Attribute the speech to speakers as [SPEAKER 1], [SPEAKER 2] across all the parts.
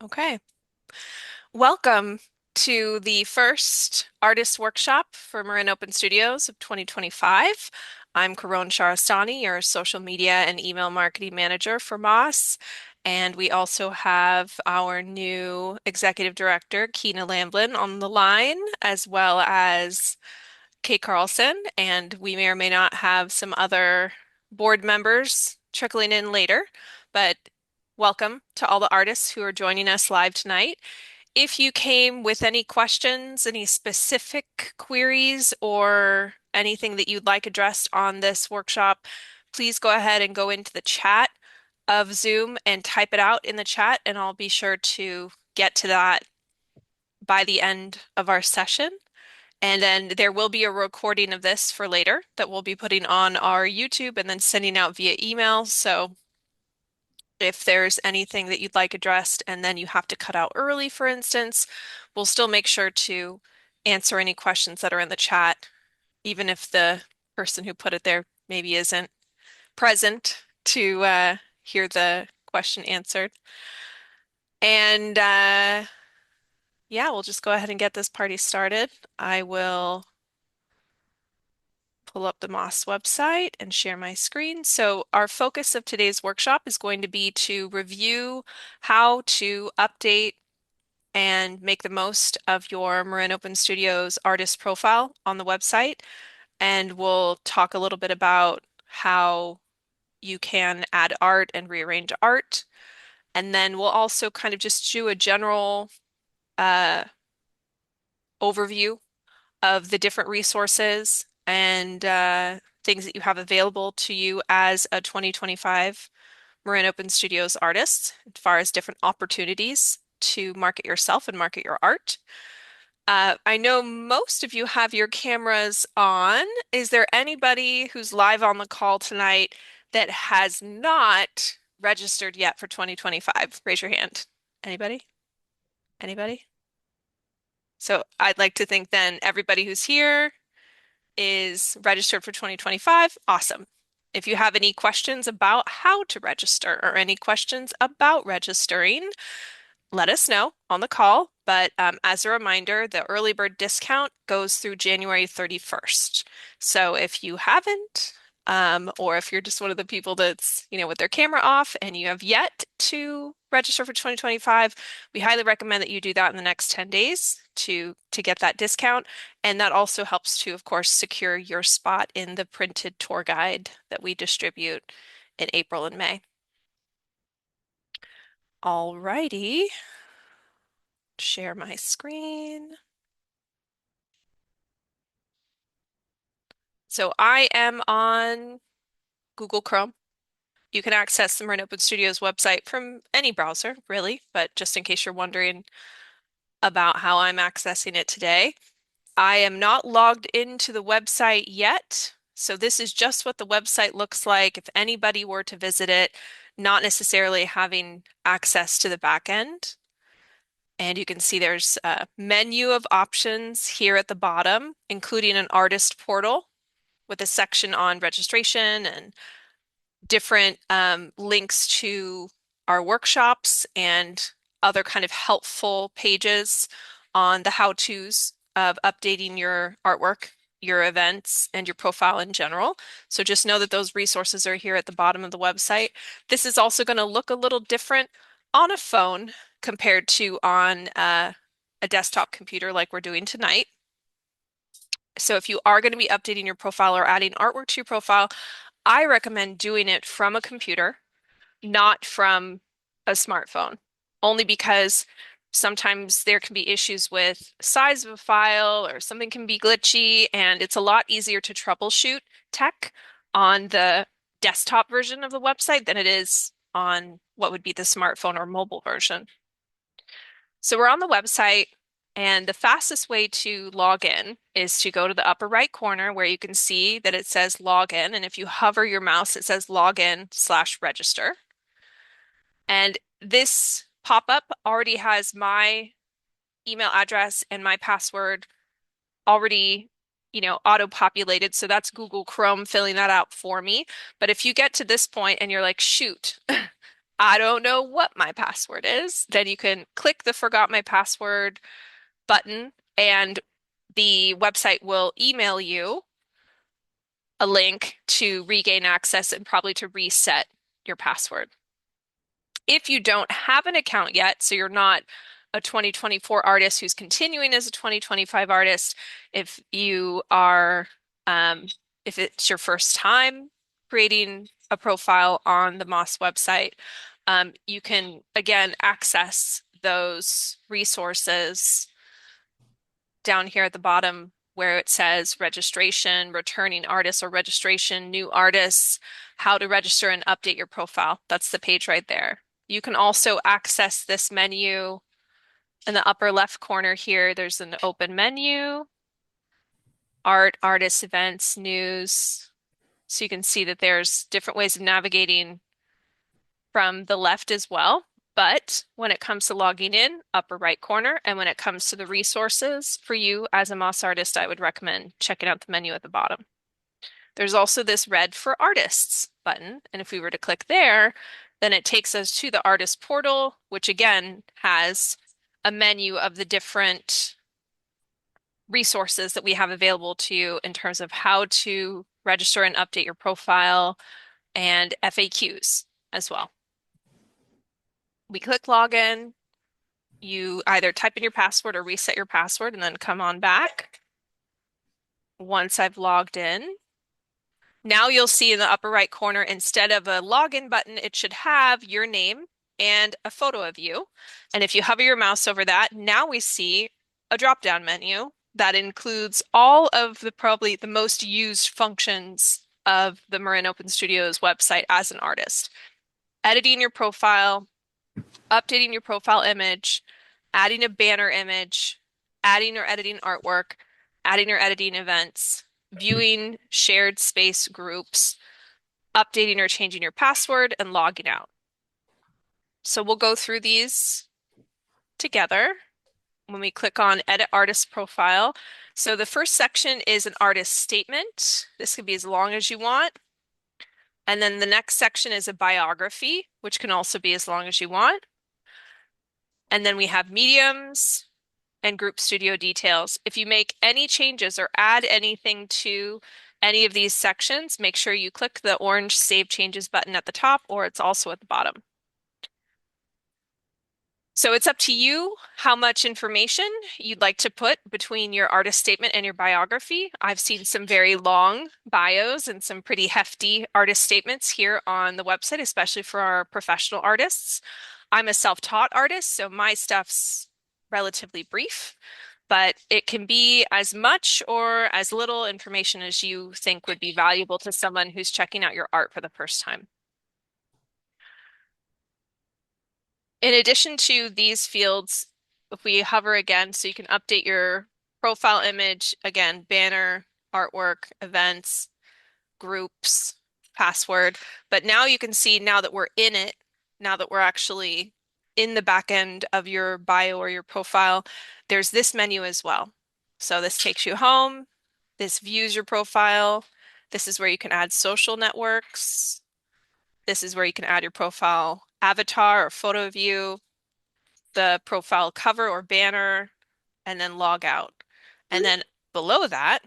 [SPEAKER 1] Okay. Welcome to the first artist workshop for Marin Open Studios of 2025. I'm Caron Shahrestani, your social media and email marketing manager for MOS. And we also have our new executive director, Keena Lamblin, on the line, as well as Kate Carlson. And we may or may not have some other board members trickling in later. But welcome to all the artists who are joining us live tonight. If you came with any questions, any specific queries, or anything that you'd like addressed on this workshop, please go ahead and go into the chat of Zoom and type it out in the chat, and I'll be sure to get to that by the end of our session. And then there will be a recording of this for later that we'll be putting on our YouTube and then sending out via email. So if there's anything that you'd like addressed and then you have to cut out early, for instance, we'll still make sure to answer any questions that are in the chat, even if the person who put it there maybe isn't present to hear the question answered. And yeah, we'll just go ahead and get this party started. I will pull up the MOS website and share my screen. So our focus of today's workshop is going to be to review how to update and make the most of your Marin Open Studios artist profile on the website. And we'll talk a little bit about how you can add art and rearrange art. And then we'll also kind of just do a general uh, overview of the different resources and things that you have available to you as a 2025 Marin Open Studios artist, as far as different opportunities to market yourself and market your art. I know most of you have your cameras on. Is there anybody who's live on the call tonight that has not registered yet for 2025? Raise your hand. Anybody? Anybody? So I'd like to think then everybody who's here is registered for 2025. Awesome. If you have any questions about how to register or any questions about registering, let us know on the call. But as a reminder, the early bird discount goes through January 31st. So if you haven't, or if you're just one of the people that's, with their camera off and you have yet to register for 2025, we highly recommend that you do that in the next 10 days to get that discount. And that also helps to, of course, secure your spot in the printed tour guide that we distribute in April and May. Alrighty. Share my screen. So I am on Google Chrome. You can access the Marin Open Studios website from any browser, really, but just in case you're wondering about how I'm accessing it today, I am not logged into the website yet. So this is just what the website looks like if anybody were to visit it, not necessarily having access to the back end. And you can see there's a menu of options here at the bottom, including an artist portal with a section on registration and different links to our workshops and other kind of helpful pages on the how-tos of updating your artwork, your events, and your profile in general. So just know that those resources are here at the bottom of the website. This is also going to look a little different on a phone compared to on a desktop computer like we're doing tonight. So if you are going to be updating your profile or adding artwork to your profile, I recommend doing it from a computer, not from a smartphone, only because sometimes there can be issues with size of a file or something can be glitchy, and it's a lot easier to troubleshoot tech on the desktop version of the website than it is on what would be the smartphone or mobile version. So we're on the website, and the fastest way to log in is to go to the upper right corner where you can see that it says login. And if you hover your mouse, it says login/register. And this pop-up already has my email address and my password already, auto-populated. So that's Google Chrome filling that out for me. But if you get to this point and you're like, shoot, I don't know what my password is, then you can click the Forgot My Password button and the website will email you a link to regain access and probably to reset your password. If you don't have an account yet, so you're not a 2024 artist who's continuing as a 2025 artist, if you are, um, if it's your first time creating a profile on the MOS website, you can again access those resources down here at the bottom where it says registration, returning artists or registration, new artists, how to register and update your profile. That's the page right there. You can also access this menu in the upper left corner here. There's an open menu, art, artists, events, news. So you can see that there's different ways of navigating from the left as well. But when it comes to logging in, upper right corner, and when it comes to the resources for you as a MOS artist, I would recommend checking out the menu at the bottom. There's also this red for artists button, and if we were to click there, then it takes us to the artist portal, which again has a menu of the different resources that we have available to you in terms of how to register and update your profile and FAQs as well. We click login. You either type in your password or reset your password and then come on back. Once I've logged in, now you'll see in the upper right corner, instead of a login button, it should have your name and a photo of you. And if you hover your mouse over that, now we see a drop-down menu that includes all of the probably the most used functions of the Marin Open Studios website as an artist. Editing your profile, updating your profile image, adding a banner image, adding or editing artwork, adding or editing events, viewing shared space groups, updating or changing your password, and logging out. So we'll go through these together when we click on Edit Artist Profile. So the first section is an artist statement. This can be as long as you want. And then the next section is a biography, which can also be as long as you want. And then we have mediums and group studio details. If you make any changes or add anything to any of these sections, make sure you click the orange Save Changes button at the top, or it's also at the bottom. So it's up to you how much information you'd like to put between your artist statement and your biography. I've seen some very long bios and some pretty hefty artist statements here on the website, especially for our professional artists. I'm a self-taught artist, so my stuff's relatively brief, but it can be as much or as little information as you think would be valuable to someone who's checking out your art for the first time. In addition to these fields, if we hover again, so you can update your profile image, again, banner, artwork, events, groups, password. But now you can see now that we're in it, now that we're actually in the back end of your bio or your profile, there's this menu as well. So this takes you home. This views your profile. This is where you can add social networks. This is where you can add your profile avatar or photo view, the profile cover or banner, and then log out. And then below that,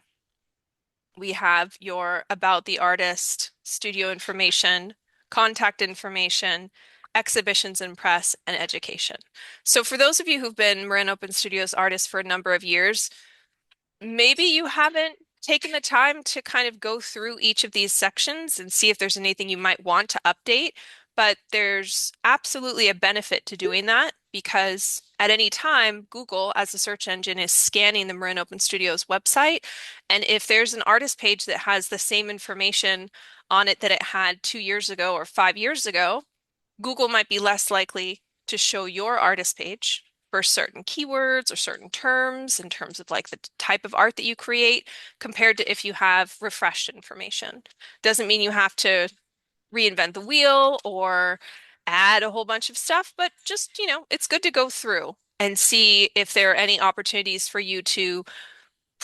[SPEAKER 1] we have your about the artist, studio information, contact information, exhibitions and press, and education. So for those of you who've been Marin Open Studios artists for a number of years, maybe you haven't taken the time to kind of go through each of these sections and see if there's anything you might want to update, but there's absolutely a benefit to doing that because at any time, Google, as a search engine, is scanning the Marin Open Studios website. And if there's an artist page that has the same information on it that it had 2 years ago or 5 years ago, Google might be less likely to show your artist page for certain keywords or certain terms in terms of like the type of art that you create compared to if you have refreshed information. Doesn't mean you have to reinvent the wheel or add a whole bunch of stuff, but just, it's good to go through and see if there are any opportunities for you to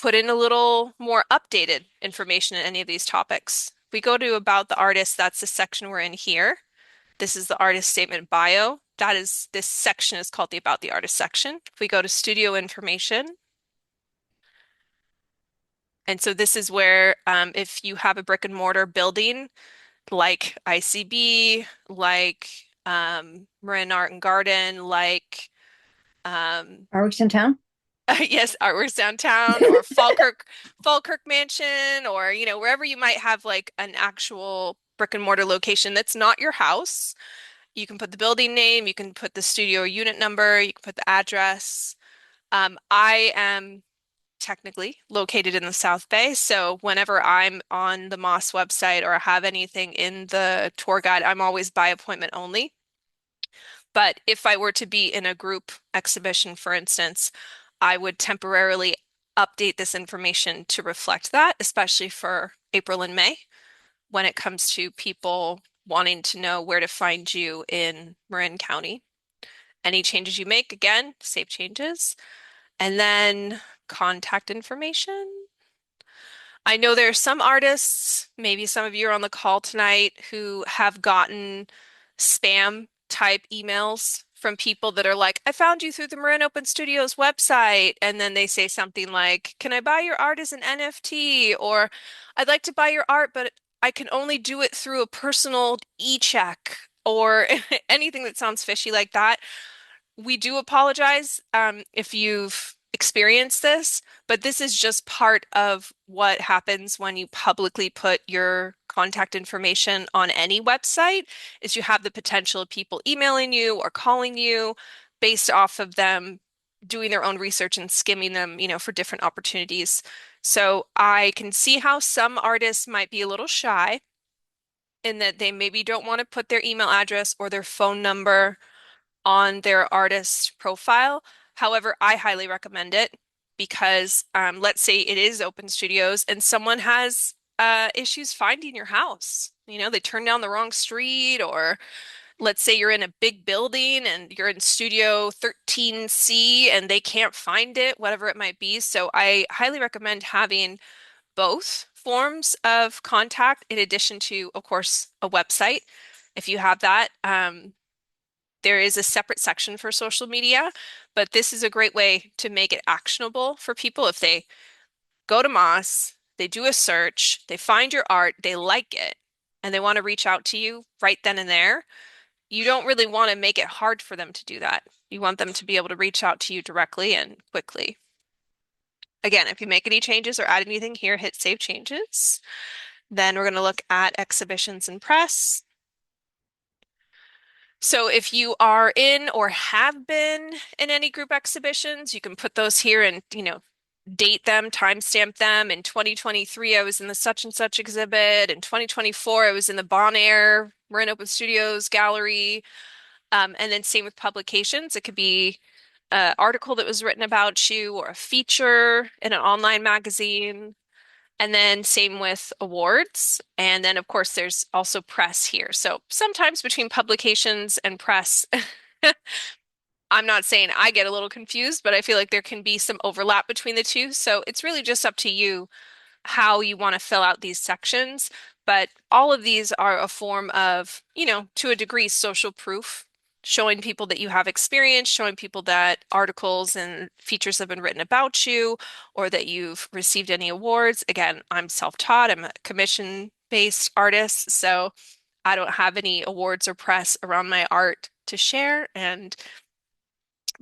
[SPEAKER 1] put in a little more updated information in any of these topics. If we go to about the artist, that's the section we're in here. This is the artist statement bio. This section is called the About the Artist section. If we go to studio information, and so this is where if you have a brick and mortar building like ICB, like Marin Art and Garden, like um,
[SPEAKER 2] Artworks in town?
[SPEAKER 1] yes, Artworks Downtown or Falkirk Mansion, or wherever you might have like an actual brick and mortar location that's not your house. You can put the building name, you can put the studio unit number, you can put the address. I am technically located in the South Bay, so whenever I'm on the MOS website or have anything in the tour guide, I'm always by appointment only. But if I were to be in a group exhibition, for instance, I would temporarily update this information to reflect that, especially for April and May when it comes to people wanting to know where to find you in Marin County. Any changes you make, again, save changes. And then contact information. I know there are some artists, maybe some of you are on the call tonight, who have gotten spam type emails from people that are like, I found you through the Marin Open Studios website. And then they say something like, can I buy your art as an NFT? Or I'd like to buy your art, but I can only do it through a personal e-check or anything that sounds fishy like that. We do apologize if you've experienced this, but this is just part of what happens when you publicly put your contact information on any website, is you have the potential of people emailing you or calling you based off of them doing their own research and skimming them, for different opportunities. So I can see how some artists might be a little shy in that they maybe don't want to put their email address or their phone number on their artist profile. However, I highly recommend it because let's say it is open studios and someone has issues finding your house. They turn down the wrong street, or let's say you're in a big building and you're in studio 13C and they can't find it, whatever it might be. So I highly recommend having both forms of contact in addition to, of course, a website. If you have that, there is a separate section for social media, but this is a great way to make it actionable for people. If they go to Moss, they do a search, they find your art, they like it, and they want to reach out to you right then and there. You don't really want to make it hard for them to do that. You want them to be able to reach out to you directly and quickly. Again, if you make any changes or add anything here, hit Save Changes. Then we're going to look at exhibitions and press. So if you are in or have been in any group exhibitions, you can put those here and, date them, timestamp them. In 2023, I was in the such and such exhibit. In 2024, I was in the Bon Air Marin Open Studios gallery. And then same with publications. It could be an article that was written about you or a feature in an online magazine. And then same with awards. And then, of course, there's also press here. So sometimes between publications and press, I'm not saying I get a little confused, but I feel like there can be some overlap between the two. So it's really just up to you how you want to fill out these sections. But all of these are a form of, to a degree, social proof, showing people that you have experience, showing people that articles and features have been written about you, or that you've received any awards. Again, I'm self-taught, I'm a commission-based artist, so I don't have any awards or press around my art to share.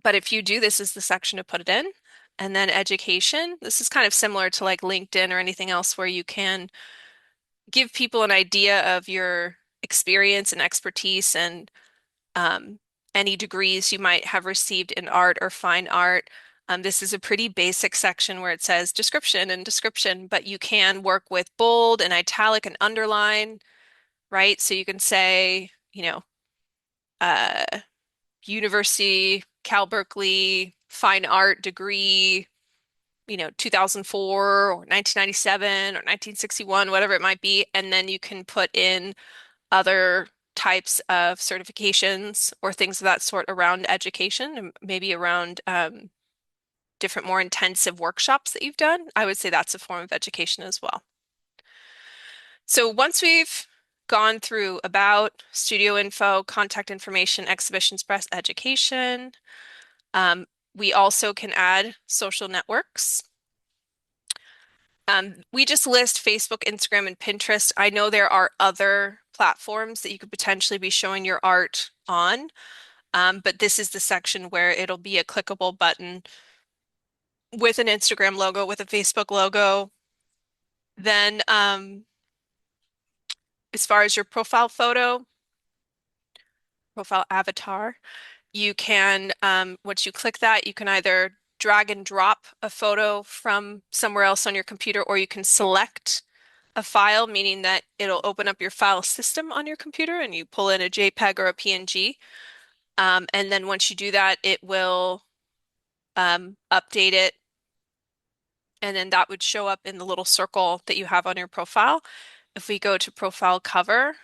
[SPEAKER 1] But if you do, this is the section to put it in. And then education. This is kind of similar to like LinkedIn or anything else where you can give people an idea of your experience and expertise and um, any degrees you might have received in art or fine art. This is a pretty basic section where it says description and description, but you can work with bold and italic and underline, right? So you can say, uh, University, Cal Berkeley, fine art degree, 2004 or 1997 or 1961, whatever it might be. And then you can put in other types of certifications or things of that sort around education, and maybe around different, more intensive workshops that you've done. I would say that's a form of education as well. So once we've gone through about, studio info, contact information, exhibitions, press, education. Um, we also can add social networks. We just list Facebook, Instagram, and Pinterest. I know there are other platforms that you could potentially be showing your art on, but this is the section where it'll be a clickable button with an Instagram logo, with a Facebook logo. Then, as far as your profile photo, profile avatar, you can, once you click that, you can either drag and drop a photo from somewhere else on your computer, or you can select a file, meaning that it'll open up your file system on your computer and you pull in a JPEG or a PNG. And then once you do that, it will update it. And then that would show up in the little circle that you have on your profile. If we go to profile cover,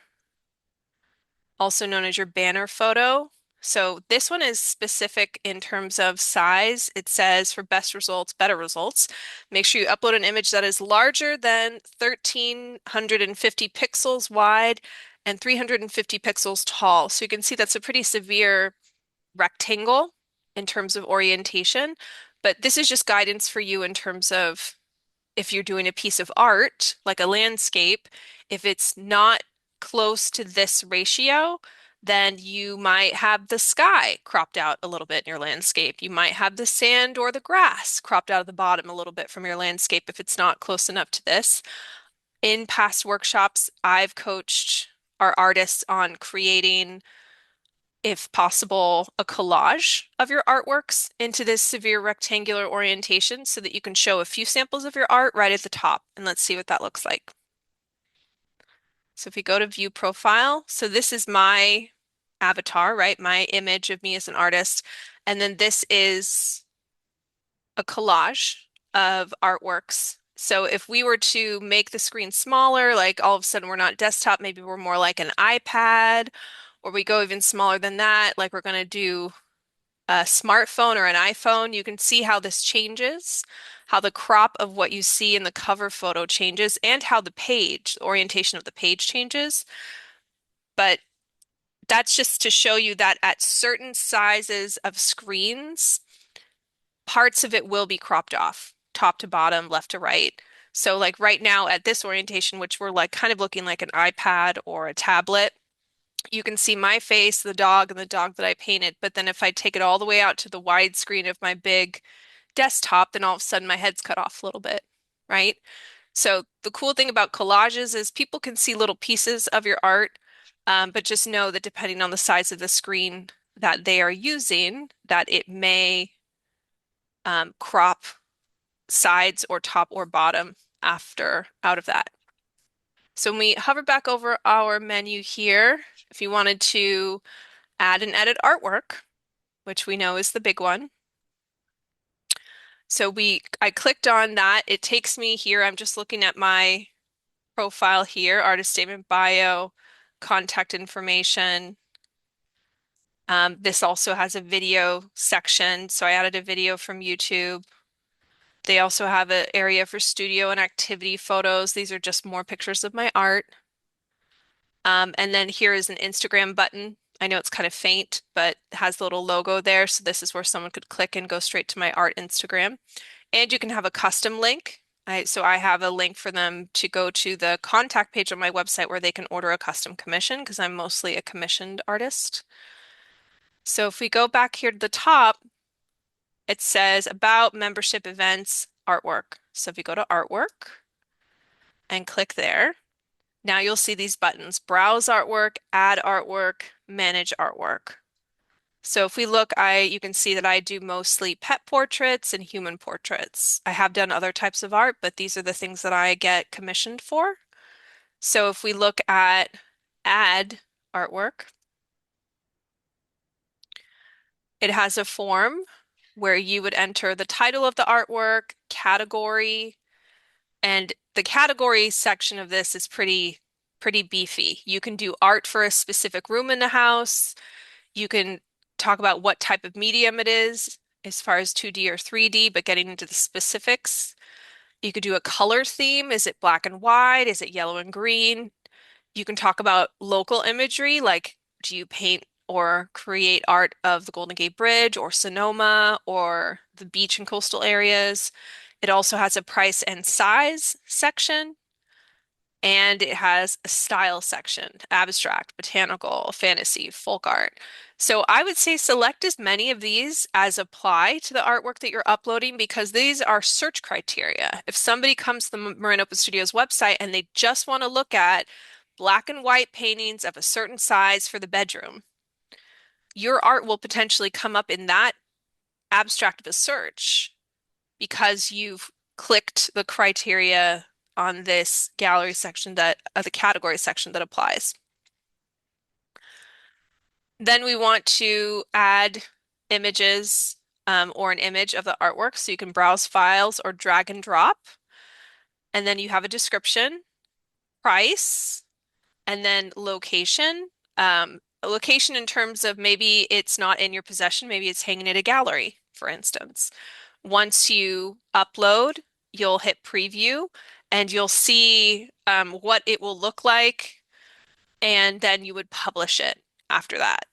[SPEAKER 1] also known as your banner photo. So this one is specific in terms of size. It says for best results, better results. Make sure you upload an image that is larger than 1350 pixels wide and 350 pixels tall. So you can see that's a pretty severe rectangle in terms of orientation. But this is just guidance for you in terms of if you're doing a piece of art, like a landscape, if it's not close to this ratio, then you might have the sky cropped out a little bit in your landscape. You might have the sand or the grass cropped out of the bottom a little bit from your landscape if it's not close enough to this. In past workshops, I've coached our artists on creating, if possible, a collage of your artworks into this severe rectangular orientation so that you can show a few samples of your art right at the top. And let's see what that looks like. So if we go to view profile, so this is my avatar, right? My image of me as an artist. And then this is a collage of artworks. So if we were to make the screen smaller, like all of a sudden we're not desktop, maybe we're more like an iPad, or we go even smaller than that, like we're going to do a smartphone or an iPhone, you can see how this changes, how the crop of what you see in the cover photo changes, and how the page, the orientation of the page changes. But that's just to show you that at certain sizes of screens, parts of it will be cropped off, top to bottom, left to right. So like right now at this orientation, which we're like kind of looking like an iPad or a tablet, you can see my face, the dog, and the dog that I painted. But then if I take it all the way out to the wide screen of my big desktop, then all of a sudden my head's cut off a little bit, right? So the cool thing about collages is people can see little pieces of your art, but just know that depending on the size of the screen that they are using, that it may crop sides or top or bottom after out of that. So when we hover back over our menu here, if you wanted to add and edit artwork, which we know is the big one. So I clicked on that. It takes me here. I'm just looking at my profile here, artist statement, bio, contact information. This also has a video section. So I added a video from YouTube. They also have an area for studio and activity photos. These are just more pictures of my art. And then here is an Instagram button. I know it's kind of faint, but it has the little logo there. So this is where someone could click and go straight to my art Instagram. And you can have a custom link. So I have a link for them to go to the contact page on my website where they can order a custom commission because I'm mostly a commissioned artist. So if we go back here to the top, it says about membership events, artwork. So if you go to artwork and click there, now you'll see these buttons, browse artwork, add artwork, manage artwork. So if we look, you can see that I do mostly pet portraits and human portraits. I have done other types of art, but these are the things that I get commissioned for. So if we look at add artwork, it has a form where you would enter the title of the artwork, category, and the category section of this is pretty beefy. You can do art for a specific room in the house. You can talk about what type of medium it is as far as 2D or 3D, but getting into the specifics. You could do a color theme. Is it black and white? Is it yellow and green? You can talk about local imagery, like do you paint or create art of the Golden Gate Bridge or Sonoma or the beach and coastal areas. It also has a price and size section, and it has a style section, abstract, botanical, fantasy, folk art. So I would say select as many of these as apply to the artwork that you're uploading because these are search criteria. If somebody comes to the Marin Open Studios website and they just want to look at black and white paintings of a certain size for the bedroom, your art will potentially come up in that abstract of a search because you've clicked the criteria on this gallery section that the category section that applies. Then we want to add images or an image of the artwork so you can browse files or drag and drop. And then you have a description, price, and then location. A location in terms of maybe it's not in your possession, maybe it's hanging in a gallery, for instance. Once you upload, you'll hit preview and you'll see what it will look like, and then you would publish it after that.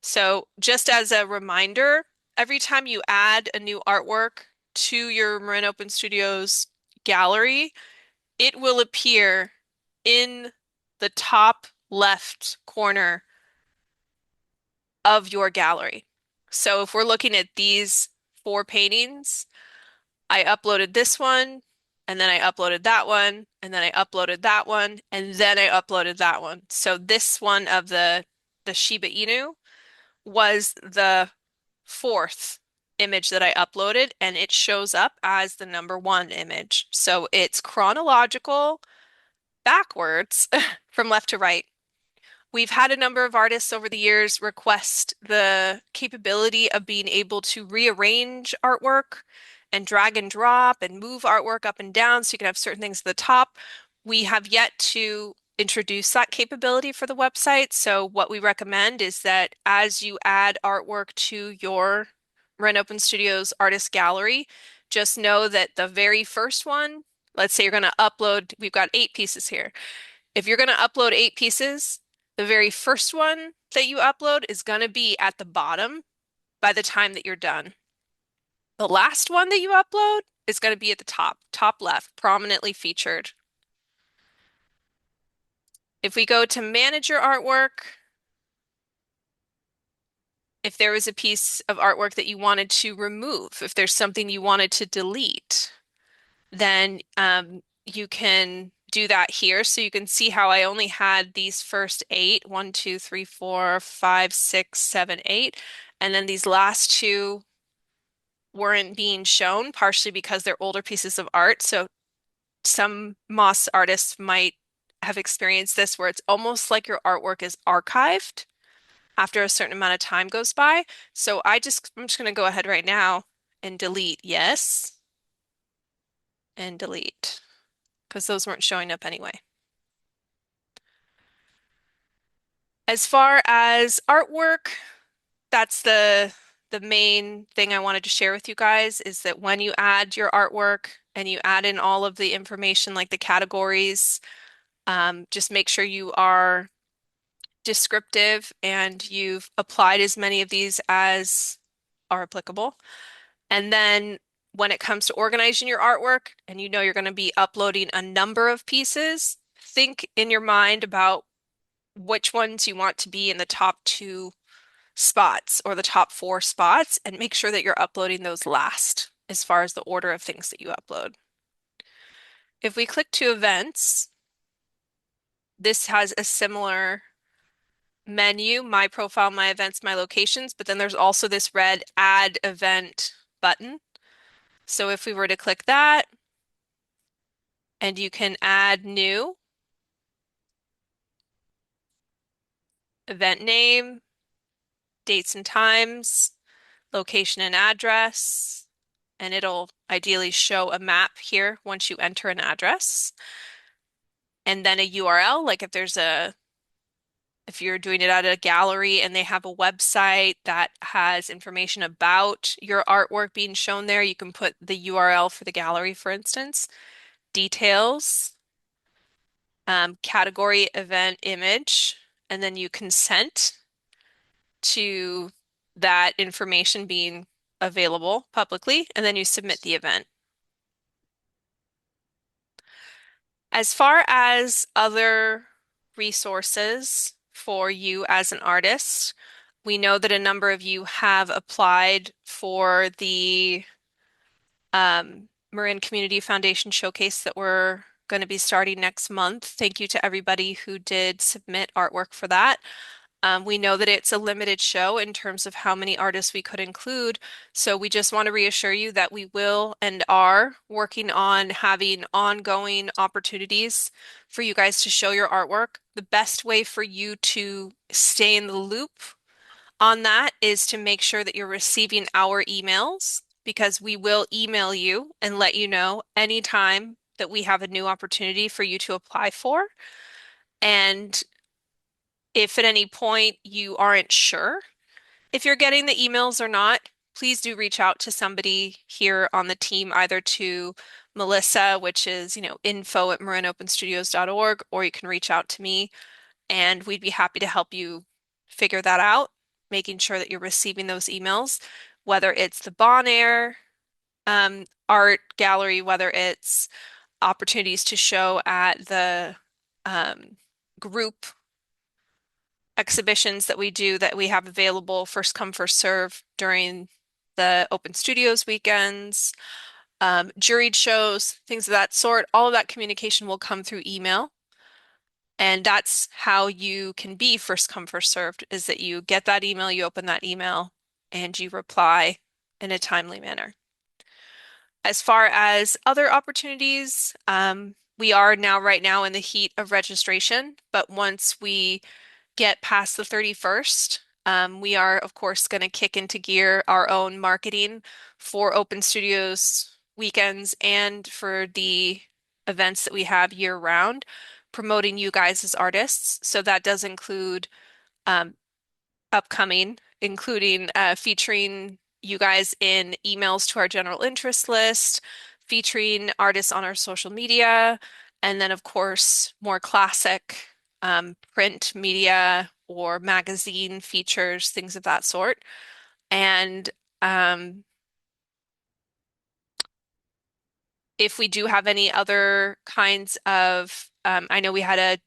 [SPEAKER 1] So, just as a reminder, every time you add a new artwork to your Marin Open Studios gallery, it will appear in the top left corner of your gallery. So, if we're looking at these four paintings, I uploaded this one, and then I uploaded that one, and then I uploaded that one, and then I uploaded that one. So this one of the Shiba Inu was the fourth image that I uploaded, and it shows up as the number one image. So it's chronological backwards from left to right. We've had a number of artists over the years request the capability of being able to rearrange artwork and drag and drop and move artwork up and down so you can have certain things at the top. We have yet to introduce that capability for the website. So what we recommend is that as you add artwork to your Marin Open Studios artist gallery, just know that the very first one, let's say you're going to upload, we've got 8 pieces here. If you're going to upload 8 pieces, the very first one that you upload is going to be at the bottom by the time that you're done. The last one that you upload is going to be at the top, top left, prominently featured. If we go to manage your artwork, if there was a piece of artwork that you wanted to remove, if there's something you wanted to delete, then you can do that here. So you can see how I only had these first 8, 1, 2, 3, 4, 5, 6, 7, 8. And then these last two weren't being shown, partially because they're older pieces of art. So some MOS artists might have experienced this where it's almost like your artwork is archived after a certain amount of time goes by. So I'm just going to go ahead right now and delete yes and delete because those weren't showing up anyway. As far as artwork, that's the main thing I wanted to share with you guys is that when you add your artwork and you add in all of the information like the categories, just make sure you are descriptive and you've applied as many of these as are applicable. And then when it comes to organizing your artwork and you know you're going to be uploading a number of pieces, think in your mind about which ones you want to be in the top 2 spots or the top 4 spots and make sure that you're uploading those last as far as the order of things that you upload. If we click to events, this has a similar menu, my profile, my events, my locations, but then there's also this red add event button. So if we were to click that, and you can add new event name, dates and times, location and address, and it'll ideally show a map here once you enter an address. And then a URL, like if you're doing it at a gallery and they have a website that has information about your artwork being shown there, you can put the URL for the gallery, for instance, details, category, event, image, and then you consent to that information being available publicly, and then you submit the event. As far as other resources for you as an artist, we know that a number of you have applied for the Marin Community Foundation Showcase that we're going to be starting next month. Thank you to everybody who did submit artwork for that. We know that it's a limited show in terms of how many artists we could include, so we just want to reassure you that we will and are working on having ongoing opportunities for you guys to show your artwork. The best way for you to stay in the loop on that is to make sure that you're receiving our emails because we will email you and let you know anytime that we have a new opportunity for you to apply for. And if at any point you aren't sure if you're getting the emails or not, please do reach out to somebody here on the team, either to Melissa, which is, info@marinopenstudios.org, or you can reach out to me and we'd be happy to help you figure that out, making sure that you're receiving those emails, whether it's the Bon Air art gallery, whether it's opportunities to show at the group exhibitions that we do that we have available first come, first serve during the Open Studios weekends, juried shows, things of that sort. All of that communication will come through email. And that's how you can be first come, first served, is that you get that email, you open that email, and you reply in a timely manner. As far as other opportunities, we are now right now in the heat of registration, but once we get past the 31st, we are, of course, going to kick into gear our own marketing for Open Studios weekends and for the events that we have year round, promoting you guys as artists. So that does include um, upcoming, including featuring you guys in emails to our general interest list, featuring artists on our social media, and then, of course, more classic print media or magazine features, things of that sort. And um, if we do have any other kinds of, I know we had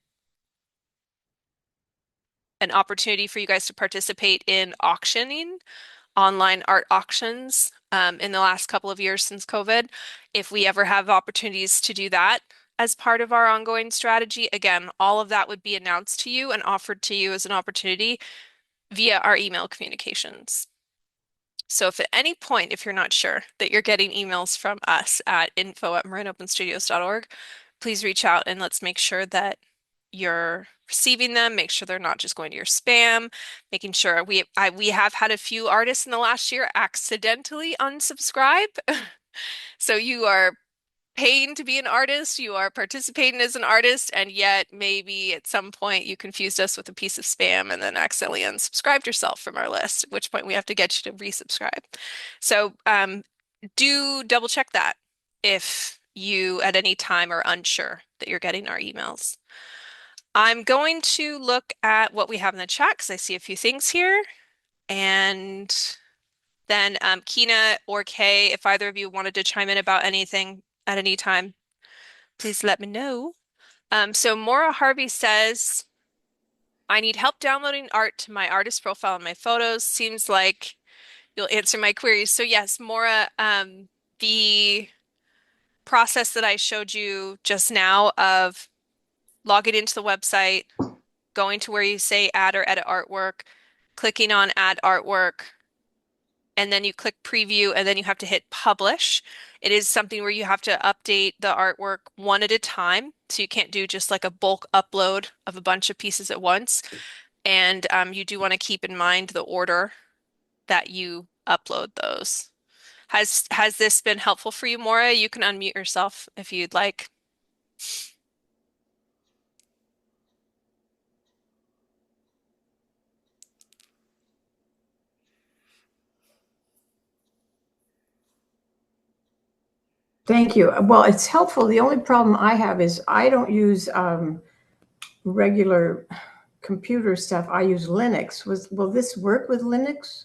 [SPEAKER 1] an opportunity for you guys to participate in auctioning, online art auctions, in the last couple of years since COVID. If we ever have opportunities to do that as part of our ongoing strategy, again, all of that would be announced to you and offered to you as an opportunity via our email communications. So if at any point, if you're not sure that you're getting emails from us at info@marinopenstudios.org, please reach out and let's make sure that you're receiving them. Make sure they're not just going to your spam. Making sure we have had a few artists in the last year accidentally unsubscribe. So you are paying to be an artist, you are participating as an artist, and yet maybe at some point you confused us with a piece of spam and then accidentally unsubscribed yourself from our list, at which point we have to get you to resubscribe. So do double check that if you at any time are unsure that you're getting our emails. I'm going to look at what we have in the chat because I see a few things here. And then Kina or Kay, if either of you wanted to chime in about anything at any time, please let me know. So Maura Harvey says, I need help downloading art to my artist profile and my photos. Seems like you'll answer my queries. So yes, Maura, the process that I showed you just now of logging into the website, going to where you say add or edit artwork, clicking on add artwork, and then you click preview, and then you have to hit publish. It is something where you have to update the artwork one at a time. So you can't do just like a bulk upload of a bunch of pieces at once. And you do want to keep in mind the order that you upload those. Has this been helpful for you, Maura? You can unmute yourself if you'd like.
[SPEAKER 2] Thank you. Well, it's helpful. The only problem I have is I don't use regular computer stuff, I use Linux. Will this work with Linux?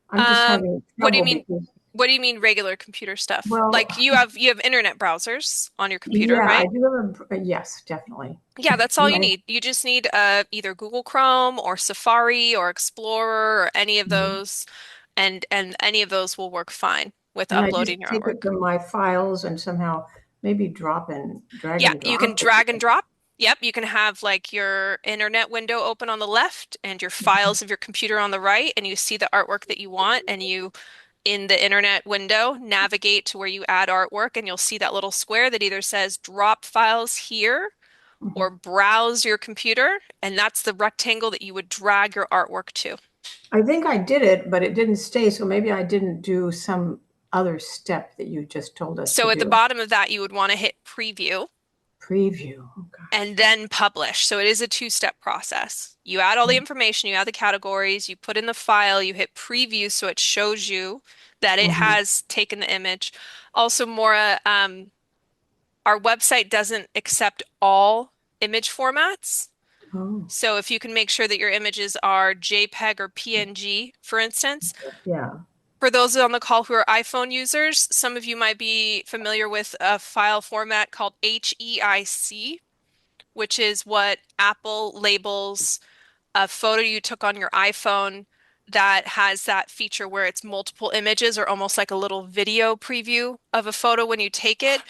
[SPEAKER 2] I'm just
[SPEAKER 1] Um,
[SPEAKER 2] having
[SPEAKER 1] what do you
[SPEAKER 2] trouble
[SPEAKER 1] mean?
[SPEAKER 2] because,
[SPEAKER 1] What do you mean regular computer stuff?
[SPEAKER 2] well,
[SPEAKER 1] Like you have internet browsers on your computer,
[SPEAKER 2] yeah, I
[SPEAKER 1] right?
[SPEAKER 2] do have yes, definitely.
[SPEAKER 1] Yeah, that's all you
[SPEAKER 2] Right.
[SPEAKER 1] need. You just need either Google Chrome or Safari or Explorer or any of
[SPEAKER 2] Mhm.
[SPEAKER 1] those, and any of those will work fine with
[SPEAKER 2] And I just
[SPEAKER 1] uploading your
[SPEAKER 2] take it
[SPEAKER 1] artwork.
[SPEAKER 2] from my files and somehow maybe drag
[SPEAKER 1] Yeah,
[SPEAKER 2] and
[SPEAKER 1] you can
[SPEAKER 2] drop it.
[SPEAKER 1] drag and drop. Yep, you can have like your internet window open on the left and your files of your computer on the right, and you see the artwork that you want, and you in the internet window navigate to where you add artwork, and you'll see that little square that either says drop files here or
[SPEAKER 2] Mhm.
[SPEAKER 1] browse your computer, and that's the rectangle that you would drag your artwork to.
[SPEAKER 2] I think I did it, but it didn't stay. So maybe I didn't do some other step that you just told us to
[SPEAKER 1] So at the
[SPEAKER 2] do.
[SPEAKER 1] bottom of that, you would want to hit preview
[SPEAKER 2] Preview. Oh
[SPEAKER 1] and
[SPEAKER 2] gosh.
[SPEAKER 1] then publish. So it is a two-step process. You add all the information, you add the categories, you put in the file, you hit preview so it shows you that it
[SPEAKER 2] Mhm.
[SPEAKER 1] has taken the image. Also, Maura, our website doesn't accept all image formats.
[SPEAKER 2] Oh,
[SPEAKER 1] So if you can make sure that your images are JPEG or PNG, for instance.
[SPEAKER 2] yeah.
[SPEAKER 1] For those on the call who are iPhone users, some of you might be familiar with a file format called HEIC, which is what Apple labels a photo you took on your iPhone that has that feature where it's multiple images or almost like a little video preview of a photo when you take it.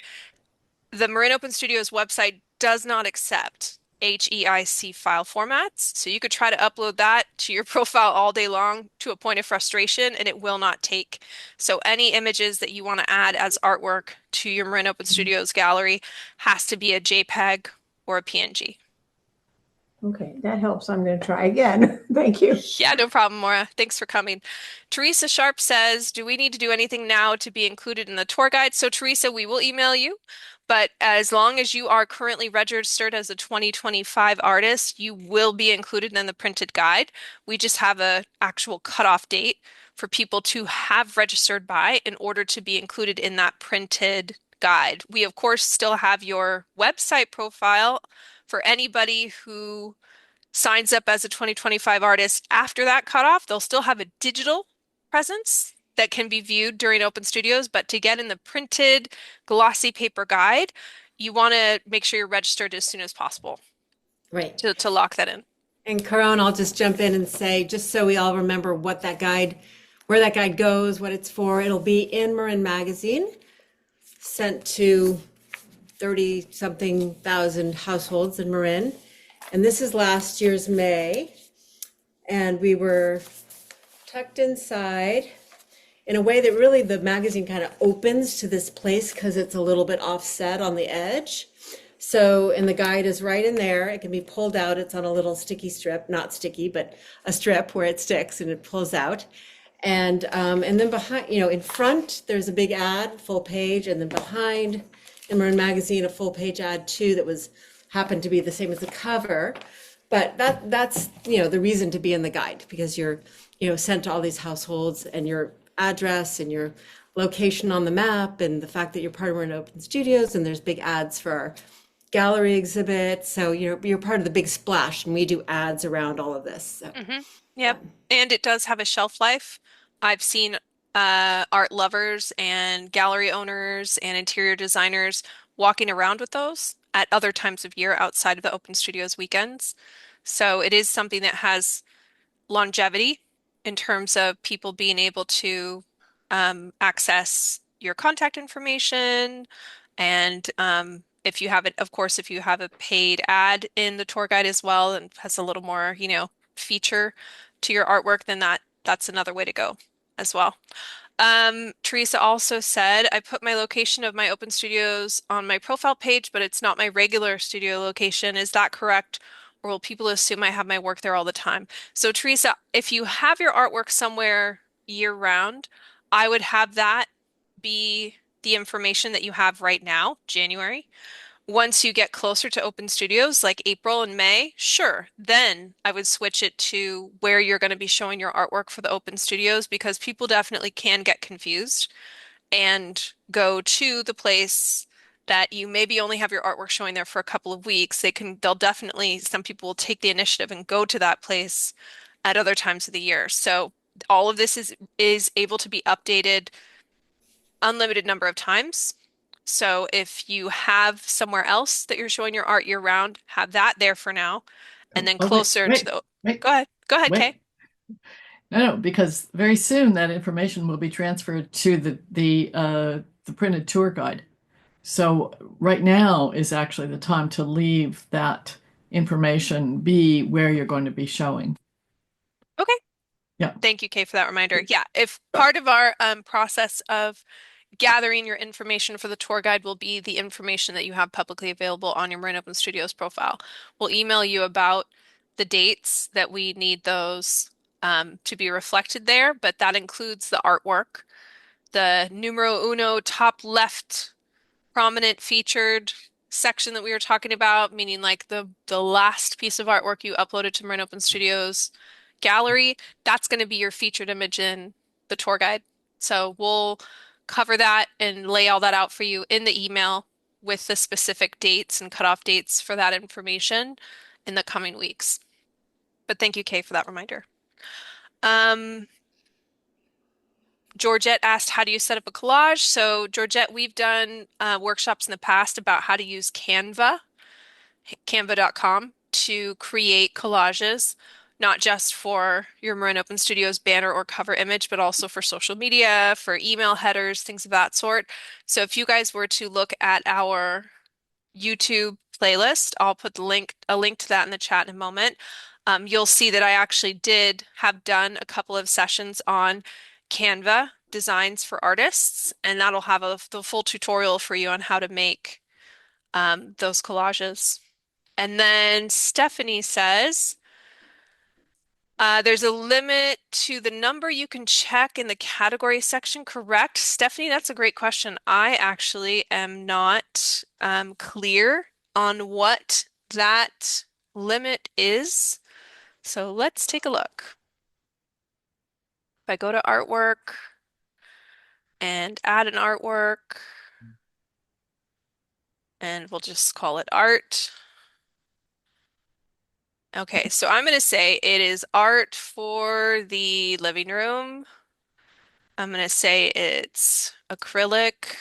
[SPEAKER 1] The Marin Open Studios website does not accept HEIC file formats, so you could try to upload that to your profile all day long to a point of frustration, and it will not take. So any images that you want to add as artwork to your Marin Open Studios gallery has to be a JPEG or a PNG.
[SPEAKER 2] Okay, that helps. I'm going to try again. Thank you.
[SPEAKER 1] Yeah, no problem, Maura. Thanks for coming. Teresa Sharp says, do we need to do anything now to be included in the tour guide? So, Teresa, we will email you, but as long as you are currently registered as a 2025 artist, you will be included in the printed guide. We just have a actual cutoff date for people to have registered by in order to be included in that printed guide. We, of course, still have your website profile for anybody who signs up as a 2025 artist after that cutoff, they'll still have a digital presence that can be viewed during Open Studios, but to get in the printed glossy paper guide, you want to make sure you're registered as soon as possible
[SPEAKER 3] Right.
[SPEAKER 1] to lock that in.
[SPEAKER 3] And Caron, I'll just jump in and say, just so we all remember what that guide, where that guide goes, what it's for, it'll be in Marin Magazine, sent to 30 something thousand households in Marin. And this is last year's May. And we were tucked inside in a way that really the magazine kind of opens to this place because it's a little bit offset on the edge. So, and the guide is right in there. It can be pulled out. It's on a little sticky strip, not sticky, but a strip where it sticks and it pulls out. And then behind, in front, there's a big ad, full page, and then behind in Marin Magazine, a full page ad too that was happened to be the same as the cover. But that's the reason to be in the guide because you're sent to all these households and your address and your location on the map and the fact that you're part of Marin Open Studios and there's big ads for our gallery exhibit. So you're part of the big splash and we do ads around all of this. So
[SPEAKER 1] Hmm.
[SPEAKER 3] yeah.
[SPEAKER 1] Yep. And it does have a shelf life. I've seen art lovers and gallery owners and interior designers walking around with those at other times of year outside of the Open Studios weekends. So it is something that has longevity in terms of people being able to access your contact information. And if you have it, of course, if you have a paid ad in the tour guide as well and has a little more, feature to your artwork, then that's another way to go as well. Teresa also said, I put my location of my open studios on my profile page, but it's not my regular studio location. Is that correct? Or will people assume I have my work there all the time? So, Teresa, if you have your artwork somewhere year round, I would have that be the information that you have right now, January. Once you get closer to open studios, like April and May, sure, then I would switch it to where you're going to be showing your artwork for the open studios because people definitely can get confused and go to the place that you maybe only have your artwork showing there for a couple of weeks, they'll definitely, some people will take the initiative and go to that place at other times of the year. So all of this is able to be updated unlimited number of times. So if you have somewhere else that you're showing your art year round, have that there for now. And then
[SPEAKER 4] Oh, wait,
[SPEAKER 1] closer to
[SPEAKER 4] wait,
[SPEAKER 1] the,
[SPEAKER 4] wait,
[SPEAKER 1] go ahead. Go ahead, Kay.
[SPEAKER 4] wait. No, because very soon that information will be transferred to the printed tour guide. So right now is actually the time to leave that information be where you're going to be showing.
[SPEAKER 1] Okay.
[SPEAKER 4] Yeah.
[SPEAKER 1] Thank you, Kay, for that reminder. Yeah, if part of our process of gathering your information for the tour guide will be the information that you have publicly available on your Marin Open Studios profile. We'll email you about the dates that we need those to be reflected there, but that includes the artwork, the numero uno top left prominent featured section that we were talking about, meaning like the last piece of artwork you uploaded to Marin Open Studios gallery, that's going to be your featured image in the tour guide. So we'll cover that and lay all that out for you in the email with the specific dates and cutoff dates for that information in the coming weeks. But thank you, Kay, for that reminder. Um, Georgette asked, how do you set up a collage? So, Georgette, we've done workshops in the past about how to use Canva, canva.com, to create collages, not just for your Marin Open Studios banner or cover image, but also for social media, for email headers, things of that sort. So, if you guys were to look at our YouTube playlist, I'll put a link to that in the chat in a moment. You'll see that I actually did have done a couple of sessions on Canva designs for artists, and that'll have the full tutorial for you on how to make those collages. And then Stephanie says, there's a limit to the number you can check in the category section, correct? Stephanie, that's a great question. I actually am not clear on what that limit is. So let's take a look. If I go to artwork and add an artwork, and we'll just call it art. Okay, so I'm going to say it is art for the living room. I'm going to say it's acrylic.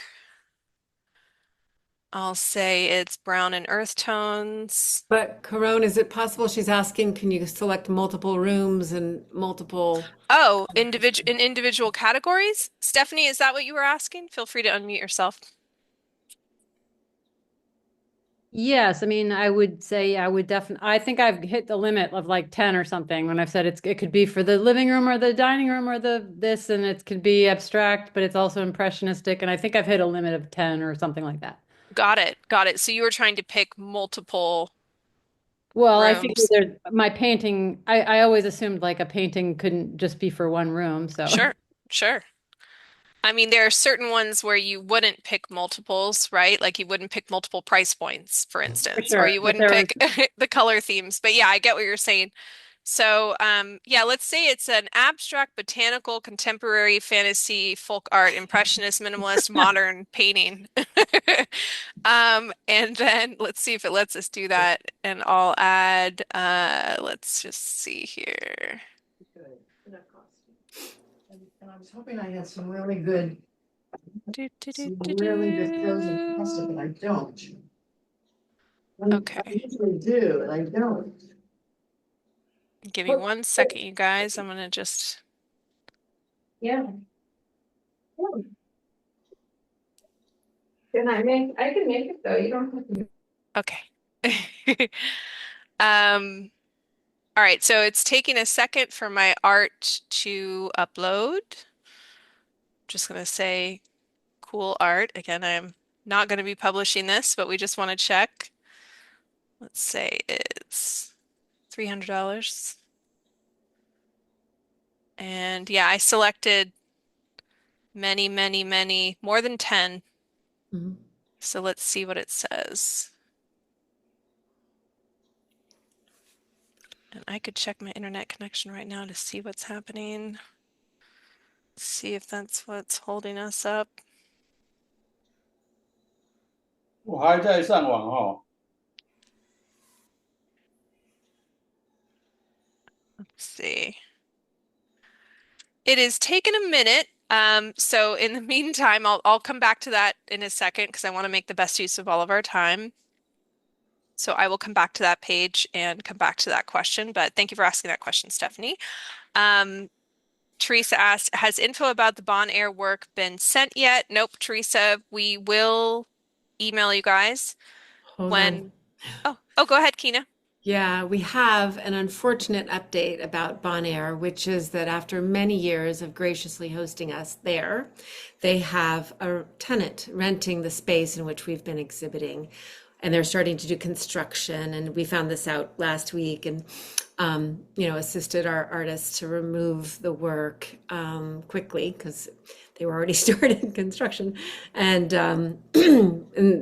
[SPEAKER 1] I'll say it's brown and earth tones.
[SPEAKER 3] But Caron, is it possible she's asking, can you select multiple rooms and multiple?
[SPEAKER 1] Oh, in individual categories? Stephanie, is that what you were asking? Feel free to unmute yourself.
[SPEAKER 5] Yes, I mean, I would say I would definitely, I think I've hit the limit of like 10 or something when I've said it could be for the living room or the dining room or the this, and it could be abstract, but it's also impressionistic. And I think I've hit a limit of 10 or something like that.
[SPEAKER 1] Got it. Got it. So you were trying to pick multiple
[SPEAKER 5] Well, I figured
[SPEAKER 1] rooms.
[SPEAKER 5] my painting, I always assumed like a painting couldn't just be for one room. So
[SPEAKER 1] Sure. Sure. I mean, there are certain ones where you wouldn't pick multiples, right? Like you wouldn't pick multiple price points, for
[SPEAKER 5] for
[SPEAKER 1] instance, or
[SPEAKER 5] sure.
[SPEAKER 1] you
[SPEAKER 5] But
[SPEAKER 1] wouldn't
[SPEAKER 5] there was,
[SPEAKER 1] pick the color themes. But yeah, I get what you're saying. So, yeah, let's say it's an abstract, botanical, contemporary, fantasy, folk art, impressionist, minimalist, modern painting. And then let's see if it lets us do that. And I'll add, let's just see here.
[SPEAKER 4] And I was hoping I had some really good,
[SPEAKER 1] Do, do, do,
[SPEAKER 4] some
[SPEAKER 1] do,
[SPEAKER 4] really good frozen pasta,
[SPEAKER 1] do.
[SPEAKER 4] but I don't. I
[SPEAKER 1] Okay.
[SPEAKER 4] usually do, and I don't.
[SPEAKER 1] Give me 1 second, you guys. I'm gonna just.
[SPEAKER 2] Yeah. I can make it though. You don't have to.
[SPEAKER 1] Okay. Um, all right, so it's taking a second for my art to upload. Just gonna say cool art. Again, I'm not gonna be publishing this, but we just want to check. Let's say it's $300. And yeah, I selected many, many, many, more than 10.
[SPEAKER 3] Mhm.
[SPEAKER 1] So let's see what it says. And I could check my internet connection right now to see what's happening. See if that's what's holding us up.
[SPEAKER 6] 我还在上网哦。
[SPEAKER 1] Let's see. It has taken a minute. So in the meantime, I'll come back to that in a second because I want to make the best use of all of our time. So I will come back to that page and come back to that question. But thank you for asking that question, Stephanie. Um, Teresa asked, has info about the Bon Air work been sent yet? Nope, Teresa, we will email you guys
[SPEAKER 3] Hold on.
[SPEAKER 1] when. Oh, go ahead, Kina.
[SPEAKER 3] Yeah, we have an unfortunate update about Bonaire, which is that after many years of graciously hosting us there, they have a tenant renting the space in which we've been exhibiting. And they're starting to do construction. And we found this out last week and, assisted our artists to remove the work quickly because they were already started construction. And, and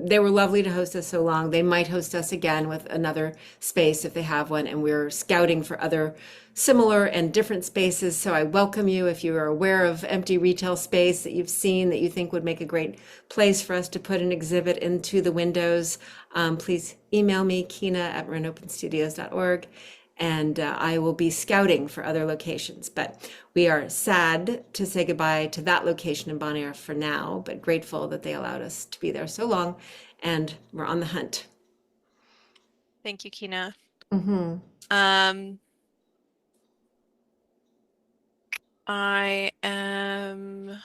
[SPEAKER 3] they were lovely to host us so long. They might host us again with another space if they have one. And we're scouting for other similar and different spaces. So I welcome you if you are aware of empty retail space that you've seen that you think would make a great place for us to put an exhibit into the windows. Please email me, kina@marinopenstudios.org, and I will be scouting for other locations. But we are sad to say goodbye to that location in Bonaire for now, but grateful that they allowed us to be there so long, and we're on the hunt.
[SPEAKER 1] Thank you, Kina.
[SPEAKER 3] Mm-hmm.
[SPEAKER 1] I am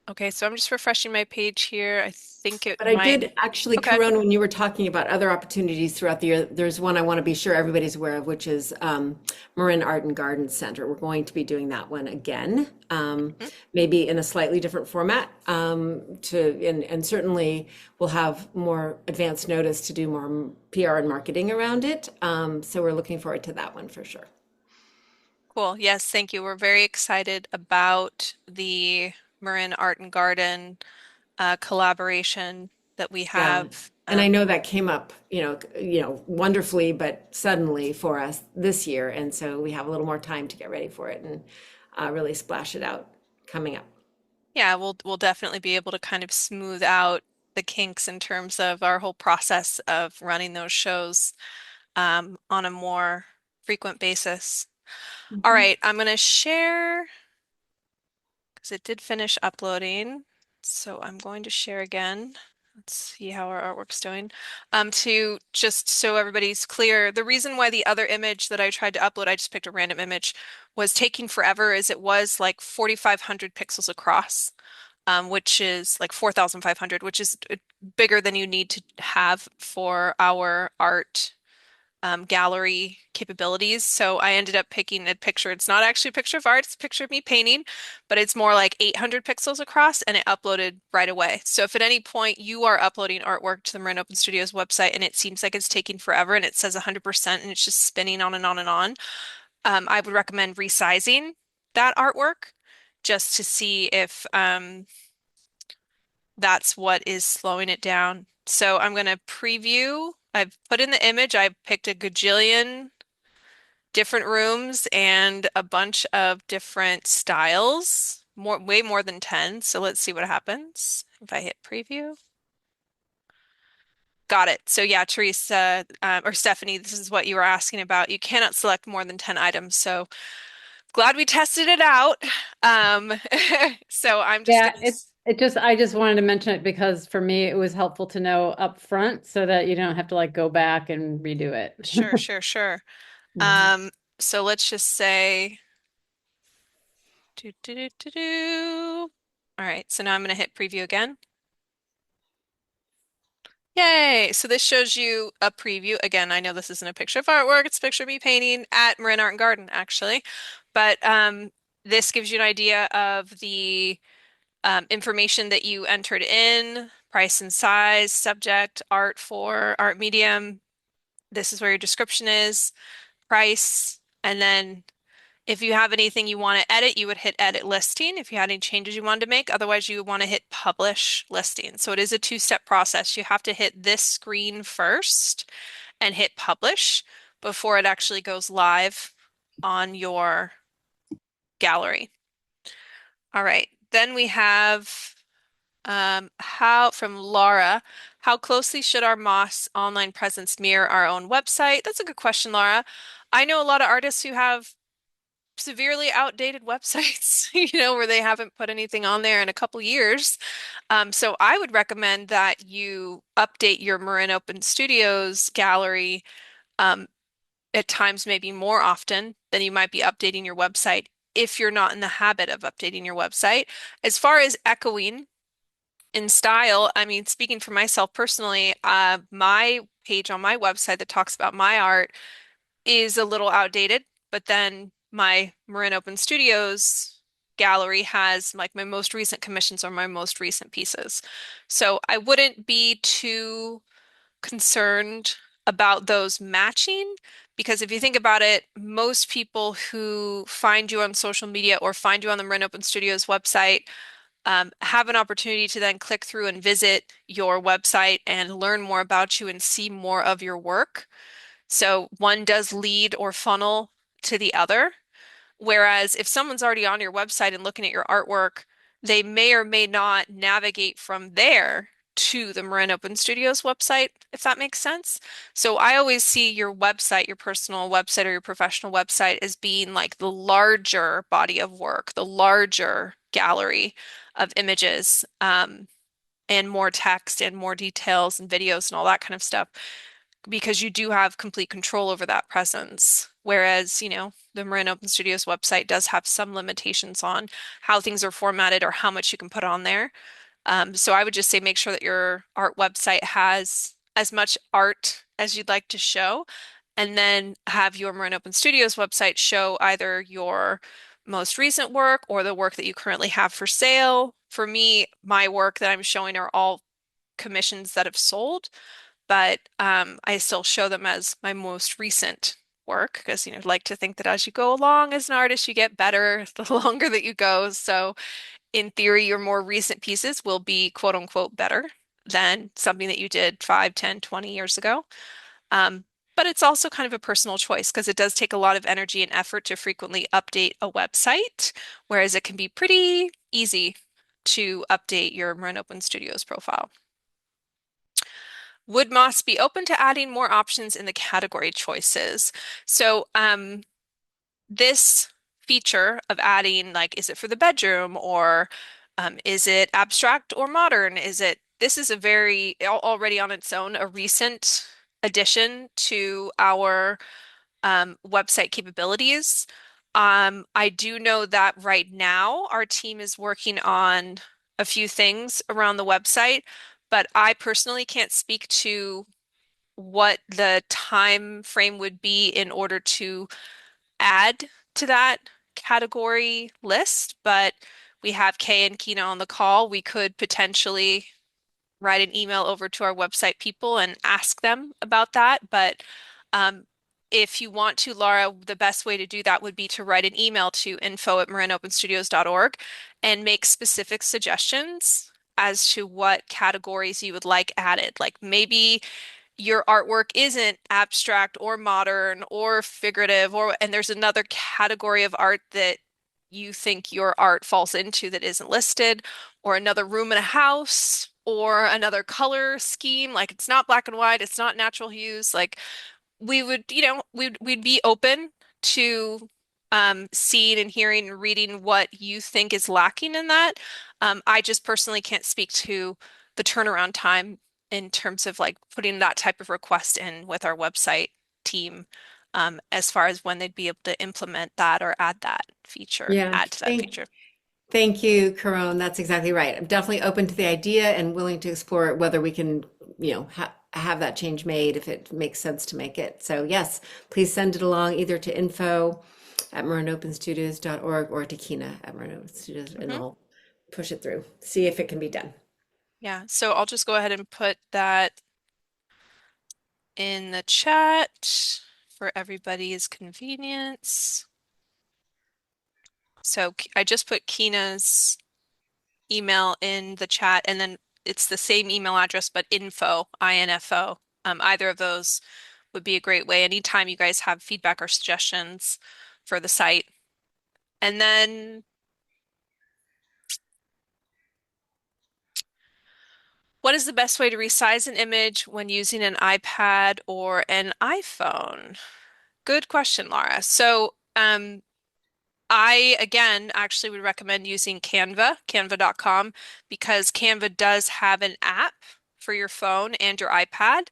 [SPEAKER 1] okay, so I'm just refreshing my page here. I think it
[SPEAKER 3] But I
[SPEAKER 1] might.
[SPEAKER 3] did actually,
[SPEAKER 1] Okay.
[SPEAKER 3] Caron, when you were talking about other opportunities throughout the year, there's one I want to be sure everybody's aware of, which is Marin Art and Garden Center. We're going to be doing that one again,
[SPEAKER 1] Mhm.
[SPEAKER 3] maybe in a slightly different format. And certainly we'll have more advanced notice to do more PR and marketing around it. So we're looking forward to that one for sure.
[SPEAKER 1] Cool. Yes, thank you. We're very excited about the Marin Art and Garden collaboration that we
[SPEAKER 3] Yeah.
[SPEAKER 1] have.
[SPEAKER 3] And I know that came up, wonderfully, but suddenly for us this year. And so we have a little more time to get ready for it and really splash it out coming up.
[SPEAKER 1] Yeah, we'll definitely be able to kind of smooth out the kinks in terms of our whole process of running those shows on a more frequent basis. All
[SPEAKER 3] Mhm.
[SPEAKER 1] right, I'm going to share because it did finish uploading. So I'm going to share again. Let's see how our artwork's doing. To just so everybody's clear, the reason why the other image that I tried to upload, I just picked a random image, was taking forever is it was like 4,500 pixels across, which is like 4,500, which is bigger than you need to have for our art gallery capabilities. So I ended up picking a picture. It's not actually a picture of art, it's a picture of me painting, but it's more like 800 pixels across and it uploaded right away. So if at any point you are uploading artwork to the Marin Open Studios website and it seems like it's taking forever and it says 100% and it's just spinning on and on and on, I would recommend resizing that artwork just to see if that's what is slowing it down. So I'm going to preview. I've put in the image. I picked a gajillion different rooms and a bunch of different styles, way more than 10. So let's see what happens if I hit preview. Got it. So yeah, Teresa, or Stephanie, this is what you were asking about. You cannot select more than 10 items. So glad we tested it out. Um, so I'm just
[SPEAKER 5] Yeah,
[SPEAKER 1] gonna,
[SPEAKER 5] it just I just wanted to mention it because for me it was helpful to know up front so that you don't have to like go back and redo it.
[SPEAKER 1] sure, sure, sure.
[SPEAKER 3] Mhm.
[SPEAKER 1] Um, so let's just say, do, do, do, do, do. All right, so now I'm going to hit preview again. Yay! So this shows you a preview. Again, I know this isn't a picture of artwork, it's a picture of me painting at Marin Art and Garden, actually. But this gives you an idea of the information that you entered in, price and size, subject, art for, art medium. This is where your description is, price, and then if you have anything you want to edit, you would hit edit listing if you had any changes you wanted to make. Otherwise, you would want to hit publish listing. So it is a two-step process. You have to hit this screen first and hit publish before it actually goes live on your gallery. All right. Then we have How from Laura, how closely should our MOS online presence mirror our own website? That's a good question, Laura. I know a lot of artists who have severely outdated websites, where they haven't put anything on there in a couple years. So I would recommend that you update your Marin Open Studios gallery um, at times maybe more often than you might be updating your website if you're not in the habit of updating your website. As far as echoing in style, I mean, speaking for myself personally, my page on my website that talks about my art is a little outdated, but then my Marin Open Studios gallery has like my most recent commissions or my most recent pieces. So I wouldn't be too concerned about those matching because if you think about it, most people who find you on social media or find you on the Marin Open Studios website have an opportunity to then click through and visit your website and learn more about you and see more of your work. So one does lead or funnel to the other. Whereas if someone's already on your website and looking at your artwork, they may or may not navigate from there to the Marin Open Studios website, if that makes sense. So I always see your website, your personal website or your professional website as being like the larger body of work, the larger gallery of images, and more text and more details and videos and all that kind of stuff because you do have complete control over that presence. Whereas, the Marin Open Studios website does have some limitations on how things are formatted or how much you can put on there. So I would just say make sure that your art website has as much art as you'd like to show, and then have your Marin Open Studios website show either your most recent work or the work that you currently have for sale. For me, my work that I'm showing are all commissions that have sold but I still show them as my most recent work because, I'd like to think that as you go along as an artist, you get better the longer that you go. So, in theory, your more recent pieces will be quote unquote better than something that you did 5, 10, 20 years ago. Um, but it's also kind of a personal choice because it does take a lot of energy and effort to frequently update a website, whereas it can be pretty easy to update your Marin Open Studios profile. Would Moss be open to adding more options in the category choices? So, this feature of adding, like, is it for the bedroom or is it abstract or modern? This is a already on its own, a recent addition to our website capabilities. I do know that right now our team is working on a few things around the website, but I personally can't speak to what the time frame would be in order to add to that category list. But we have Kay and Kina on the call. We could potentially write an email over to our website people and ask them about that. But um, if you want to, Laura, the best way to do that would be to write an email to info@marinopenstudios.org and make specific suggestions as to what categories you would like added. Like maybe your artwork isn't abstract or modern or figurative and there's another category of art that you think your art falls into that isn't listed, or another room in a house, or another color scheme, like it's not black and white, it's not natural hues, like we would, we'd be open to seeing and hearing and reading what you think is lacking in that. I just personally can't speak to the turnaround time in terms of like putting that type of request in with our website team, as far as when they'd be able to implement that or
[SPEAKER 3] Yeah,
[SPEAKER 1] add to that feature.
[SPEAKER 3] thank you, Caron. That's exactly right. I'm definitely open to the idea and willing to explore whether we can, have that change made if it makes sense to make it. So yes, please send it along either to info@marinopenstudios.org or to Kina at Marin Open Studios, and
[SPEAKER 1] Hmm.
[SPEAKER 3] I'll push it through, see if it can be done.
[SPEAKER 1] Yeah, so I'll just go ahead and put that in the chat for everybody's convenience. So I just put Kina's email in the chat, and then it's the same email address, but info, info. Either of those would be a great way. Anytime you guys have feedback or suggestions for the site. And then What is the best way to resize an image when using an iPad or an iPhone? Good question, Laura. So, I, again, actually would recommend using Canva, canva.com, because Canva does have an app for your phone and your iPad.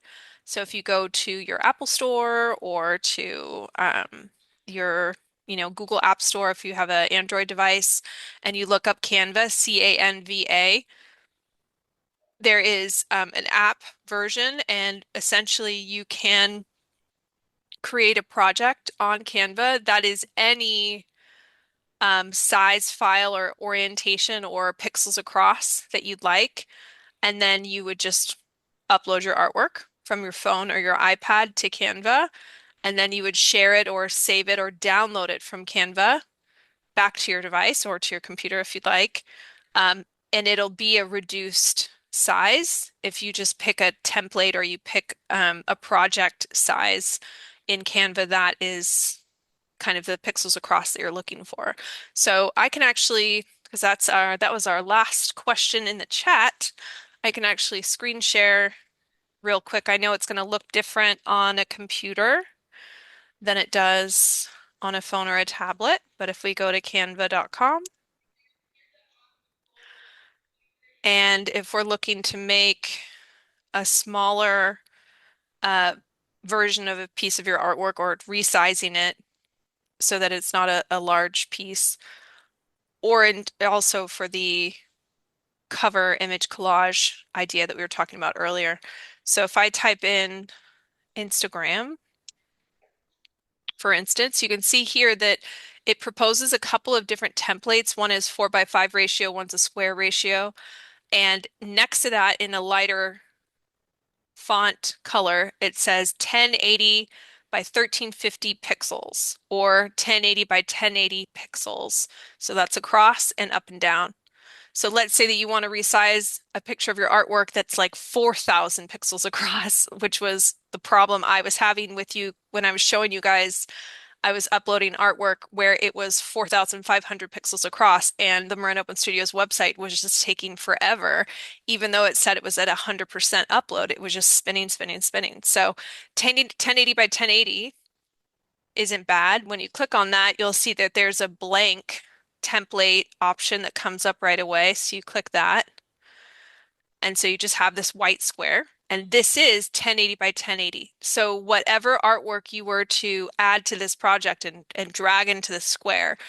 [SPEAKER 1] So if you go to your Apple Store or to your, Google App Store, if you have an Android device, and you look up Canva, Canva, there is an app version, and essentially you can create a project on Canva that is any size, file, or orientation or pixels across that you'd like. And then you would just upload your artwork from your phone or your iPad to Canva. And then you would share it or save it or download it from Canva back to your device or to your computer if you'd like. Um, and it'll be a reduced size if you just pick a template or you pick a project size in Canva that is kind of the pixels across that you're looking for. So I can actually, because that was our last question in the chat, I can actually screen share real quick. I know it's going to look different on a computer than it does on a phone or a tablet, but if we go to canva.com and if we're looking to make a smaller uh, version of a piece of your artwork or resizing it so that it's not a large piece, also for the cover image collage idea that we were talking about earlier. So if I type in Instagram, for instance, you can see here that it proposes a couple of different templates. One is 4:5 ratio, one's a square ratio. And next to that, in a lighter font color, it says 1080 by 1350 pixels or 1080 by 1080 pixels. So that's across and up and down. So let's say that you want to resize a picture of your artwork that's like 4,000 pixels across, which was the problem I was having with you when I was showing you guys. I was uploading artwork where it was 4,500 pixels across, and the Marin Open Studios website was just taking forever. Even though it said it was at 100% upload, it was just spinning, spinning, spinning. So 1080 by 1080 isn't bad. When you click on that, you'll see that there's a blank template option that comes up right away. So you click that. And so you just have this white square. And this is 1080 by 1080. So whatever artwork you were to add to this project and drag into the square,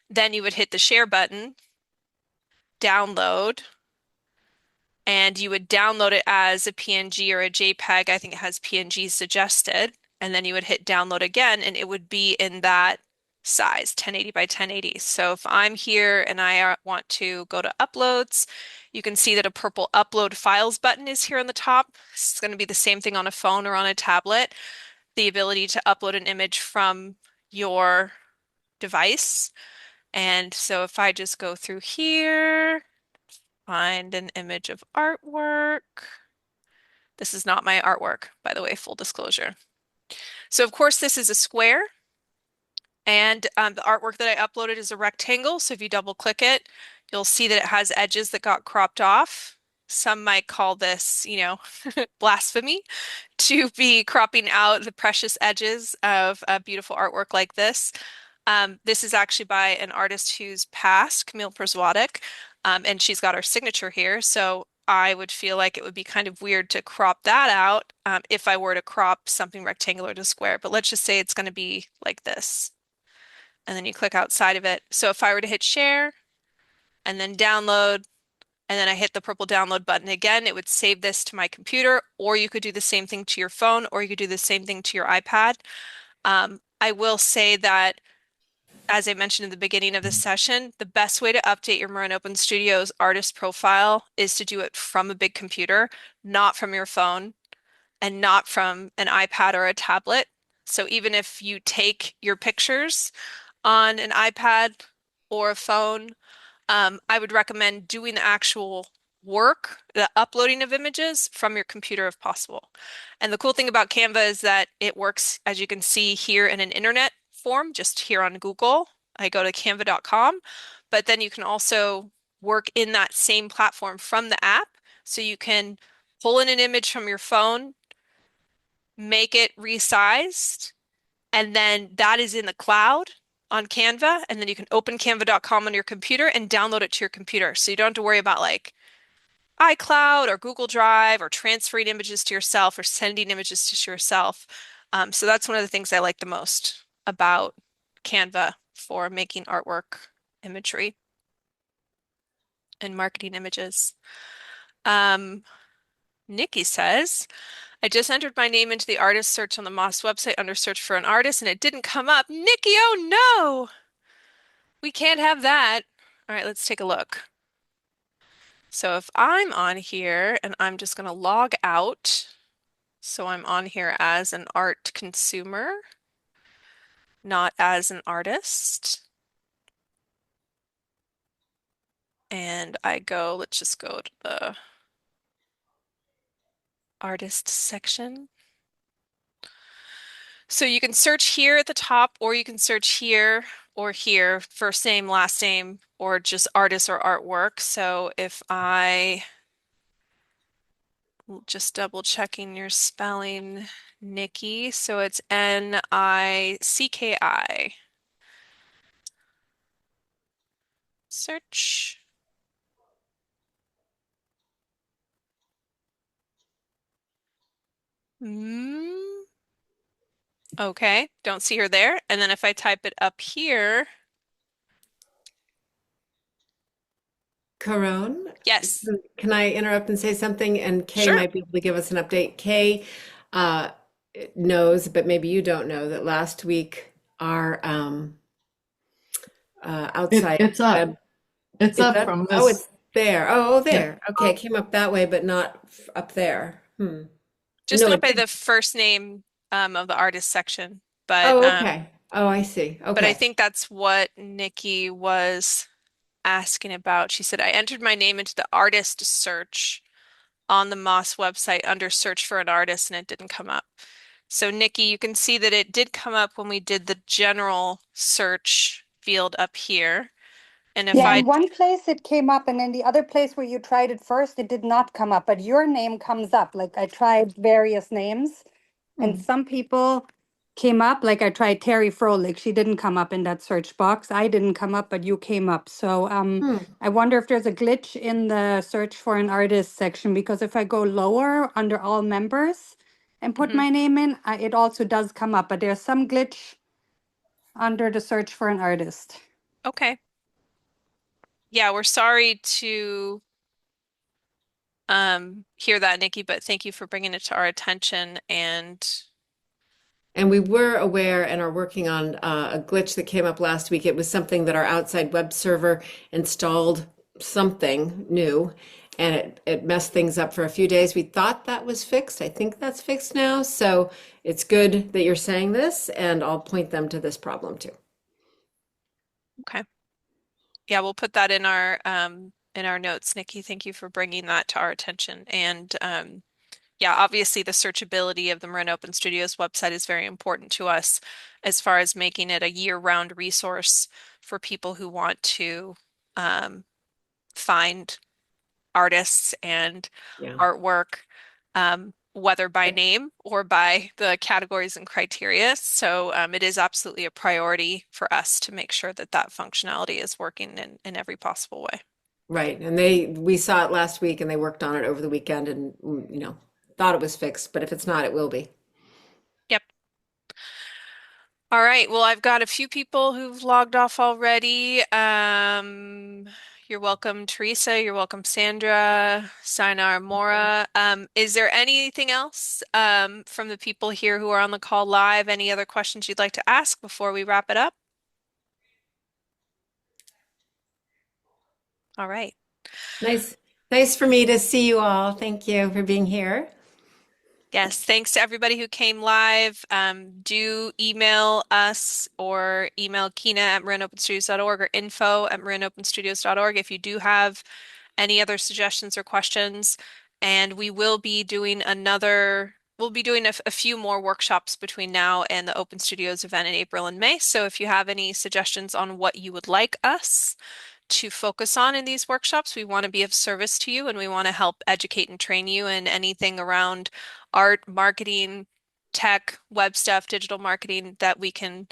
[SPEAKER 1] then you would hit the share button, download, and you would download it as a PNG or a JPEG. I think it has PNG suggested. And then you would hit download again, and it would be in that size, 1080 by 1080. So if I'm here and I want to go to uploads, you can see that a purple upload files button is here on the top. It's going to be the same thing on a phone or on a tablet. The ability to upload an image from your device. And so if I just go through here, find an image of artwork. This is not my artwork, by the way, full disclosure. So of course this is a square, and the artwork that I uploaded is a rectangle. So if you double click it, you'll see that it has edges that got cropped off. Some might call this, blasphemy to be cropping out the precious edges of a beautiful artwork like this. This is actually by an artist who's passed, Camille Perswadik, and she's got her signature here. So I would feel like it would be kind of weird to crop that out if I were to crop something rectangular to square. But let's just say it's going to be like this. And then you click outside of it. So if I were to hit share and then download, and then I hit the purple download button again, it would save this to my computer, or you could do the same thing to your phone, or you could do the same thing to your iPad. I will say that, as I mentioned in the beginning of this session, the best way to update your Marin Open Studios artist profile is to do it from a big computer, not from your phone and not from an iPad or a tablet. So even if you take your pictures on an iPad or a phone, I would recommend doing the actual work, the uploading of images from your computer if possible. And the cool thing about Canva is that it works, as you can see here, in an internet form, just here on Google. I go to canva.com, but then you can also work in that same platform from the app. So you can pull in an image from your phone, make it resized, and then that is in the cloud on Canva, and then you can open canva.com on your computer and download it to your computer. So you don't have to worry about like iCloud or Google Drive or transferring images to yourself or sending images to yourself. So that's one of the things I like the most about Canva for making artwork, imagery, and marketing images. Um, Nikki says, I just entered my name into the artist search on the MOS website under search for an artist and it didn't come up. Nikki, oh no! We can't have that. All right, let's take a look. So if I'm on here and I'm just going to log out, so I'm on here as an art consumer, not as an artist. And I go, let's just go to the artist section. So you can search here at the top, or you can search here or here, first name, last name, or just artist or artwork. So if I just double checking your spelling, Nikki. So it's Nicki. Search. Mm, okay, don't see her there. And then if I type it up here,
[SPEAKER 3] Caron,
[SPEAKER 1] yes,
[SPEAKER 3] can I interrupt and say something? And Kay
[SPEAKER 1] sure.
[SPEAKER 3] might be able to give us an update. Kay uh, knows, but maybe you don't know, that last week our outside
[SPEAKER 4] It's up.
[SPEAKER 3] web,
[SPEAKER 4] It's
[SPEAKER 3] is
[SPEAKER 4] up
[SPEAKER 3] that,
[SPEAKER 4] from
[SPEAKER 3] oh,
[SPEAKER 4] this.
[SPEAKER 3] it's there. Oh,
[SPEAKER 4] Yeah.
[SPEAKER 3] there. Okay, it came up that way, but not up there.
[SPEAKER 1] Just
[SPEAKER 3] No,
[SPEAKER 1] not
[SPEAKER 3] it
[SPEAKER 1] by
[SPEAKER 3] did.
[SPEAKER 1] the first name of the artist section, but
[SPEAKER 3] Oh,
[SPEAKER 1] um,
[SPEAKER 3] okay. Oh, I see.
[SPEAKER 1] but I
[SPEAKER 3] Okay.
[SPEAKER 1] think that's what Nikki was asking about. She said, I entered my name into the artist search on the MOS website under search for an artist and it didn't come up. So Nikki, you can see that it did come up when we did the general search field up here. And if
[SPEAKER 6] Yeah, in
[SPEAKER 1] I,
[SPEAKER 6] one place it came up, and in the other place where you tried it first, it did not come up, but your name comes up. Like I tried various names, and
[SPEAKER 3] Hmm.
[SPEAKER 6] some people came up. Like I tried Terry Froelich. She didn't come up in that search box. I didn't come up, but you came up. So
[SPEAKER 3] Hmm.
[SPEAKER 6] I wonder if there's a glitch in the search for an artist section, because if I go lower under all members and put
[SPEAKER 1] Mhm.
[SPEAKER 6] my name in, it also does come up, but there's some glitch under the search for an artist.
[SPEAKER 1] Okay. Yeah, we're sorry to hear that, Nikki, but thank you for bringing it to our attention. And
[SPEAKER 3] And we were aware and are working on a glitch that came up last week. It was something that our outside web server installed something new, and it messed things up for a few days. We thought that was fixed. I think that's fixed now. So it's good that you're saying this, and I'll point them to this problem too.
[SPEAKER 1] okay. Yeah, we'll put that in our notes, Nikki. Thank you for bringing that to our attention. And yeah, obviously the searchability of the Marin Open Studios website is very important to us as far as making it a year-round resource for people who want to um, find artists and
[SPEAKER 3] Yeah.
[SPEAKER 1] artwork, whether by name or by the categories and criteria. So it is absolutely a priority for us to make sure that that functionality is working in every possible way.
[SPEAKER 3] Right. And we saw it last week and they worked on it over the weekend and, thought it was fixed, but if it's not, it will be.
[SPEAKER 1] Yep. All right. Well, I've got a few people who've logged off already. You're welcome, Teresa. You're welcome, Sandra, Sainar, Mora. Is there anything else from the people here who are on the call live? Any other questions you'd like to ask before we wrap it up? All right.
[SPEAKER 3] Nice. Nice for me to see you all. Thank you for being here.
[SPEAKER 1] Yes, thanks to everybody who came live. Do email us or email Kina at marinopenstudios.org or info@marinopenstudios.org if you do have any other suggestions or questions. And we'll be doing a few more workshops between now and the Open Studios event in April and May. So if you have any suggestions on what you would like us to focus on in these workshops. We want to be of service to you and we want to help educate and train you in anything around art, marketing, tech, web stuff, digital marketing that we can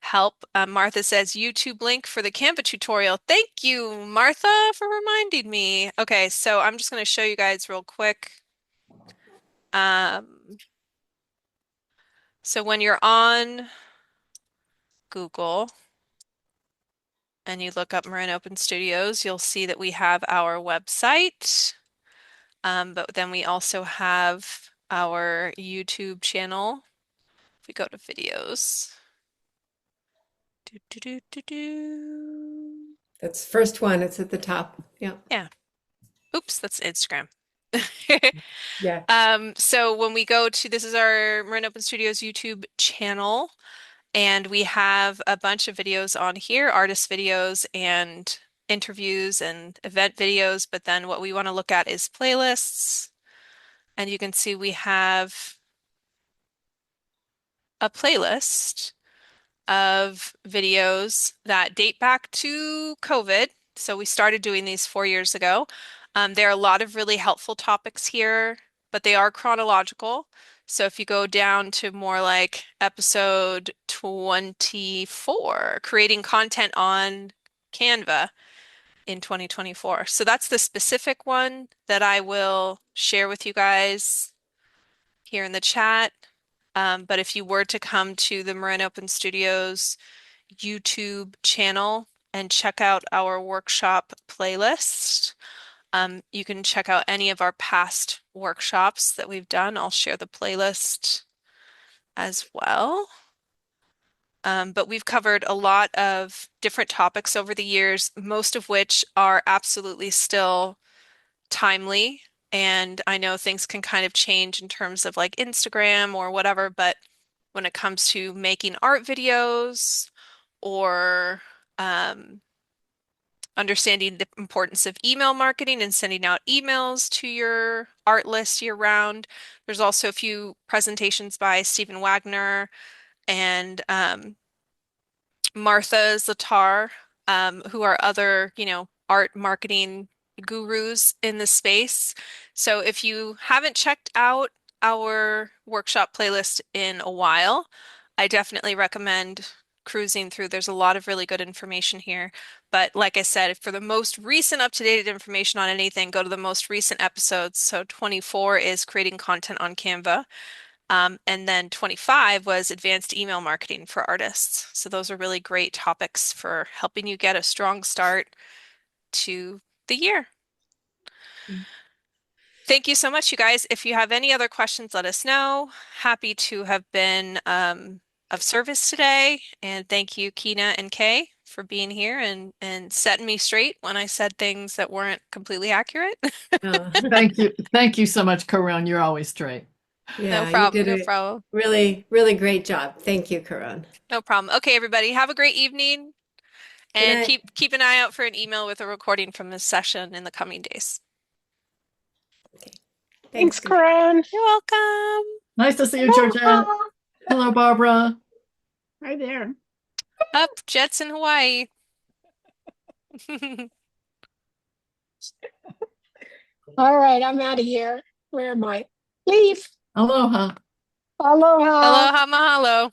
[SPEAKER 1] help. Martha says YouTube link for the Canva tutorial. Thank you, Martha, for reminding me. Okay, so I'm just going to show you guys real quick. So when you're on Google and you look up Marin Open Studios, you'll see that we have our website, but then we also have our YouTube channel. If we go to videos.
[SPEAKER 3] That's first one. It's at the top. Yeah.
[SPEAKER 1] Yeah. Oops, that's Instagram.
[SPEAKER 3] Yeah.
[SPEAKER 1] So when we go to, this is our Marin Open Studios YouTube channel, and we have a bunch of videos on here, artist videos and interviews and event videos. But then what we want to look at is playlists. And you can see we have a playlist of videos that date back to COVID. So we started doing these 4 years ago. There are a lot of really helpful topics here, but they are chronological. So if you go down to more like episode 24, creating content on Canva in 2024. So that's the specific one that I will share with you guys here in the chat. But if you were to come to the Marin Open Studios YouTube channel and check out our workshop playlist, you can check out any of our past workshops that we've done. I'll share the playlist as well. But we've covered a lot of different topics over the years, most of which are absolutely still timely. And I know things can kind of change in terms of like Instagram or whatever, but when it comes to making art videos or understanding the importance of email marketing and sending out emails to your art list year round. There's also a few presentations by Stephen Wagner and Martha Zatar, who are other, art marketing gurus in the space. So if you haven't checked out our workshop playlist in a while, I definitely recommend cruising through. There's a lot of really good information here. But like I said, for the most recent up-to-date information on anything, go to the most recent episodes. So 24 is creating content on Canva. And then 25 was advanced email marketing for artists. So those are really great topics for helping you get a strong start to the year. Thank you so much, you guys. If you have any other questions, let us know. Happy to have been of service today. And thank you, Kina and Kay, for being here and setting me straight when I said things that weren't completely accurate.
[SPEAKER 4] Thank you. Thank you so much, Caron. You're always straight.
[SPEAKER 1] No
[SPEAKER 3] Yeah, you
[SPEAKER 1] problem.
[SPEAKER 3] did
[SPEAKER 1] No
[SPEAKER 3] a
[SPEAKER 1] problem.
[SPEAKER 3] really, really great job. Thank you, Caron.
[SPEAKER 1] No problem. Okay, everybody, have a great evening.
[SPEAKER 3] Good
[SPEAKER 1] And
[SPEAKER 3] night.
[SPEAKER 1] keep an eye out for an email with a recording from this session in the coming days.
[SPEAKER 3] Thanks,
[SPEAKER 7] Caron.
[SPEAKER 1] You're welcome.
[SPEAKER 4] Nice to see you, Georgette. Hello, Barbara.
[SPEAKER 7] Hi there.
[SPEAKER 1] Up, Jets in Hawaii.
[SPEAKER 7] All right, I'm out of here. Where am I? Leave.
[SPEAKER 4] Aloha.
[SPEAKER 7] Aloha.
[SPEAKER 1] Aloha mahalo.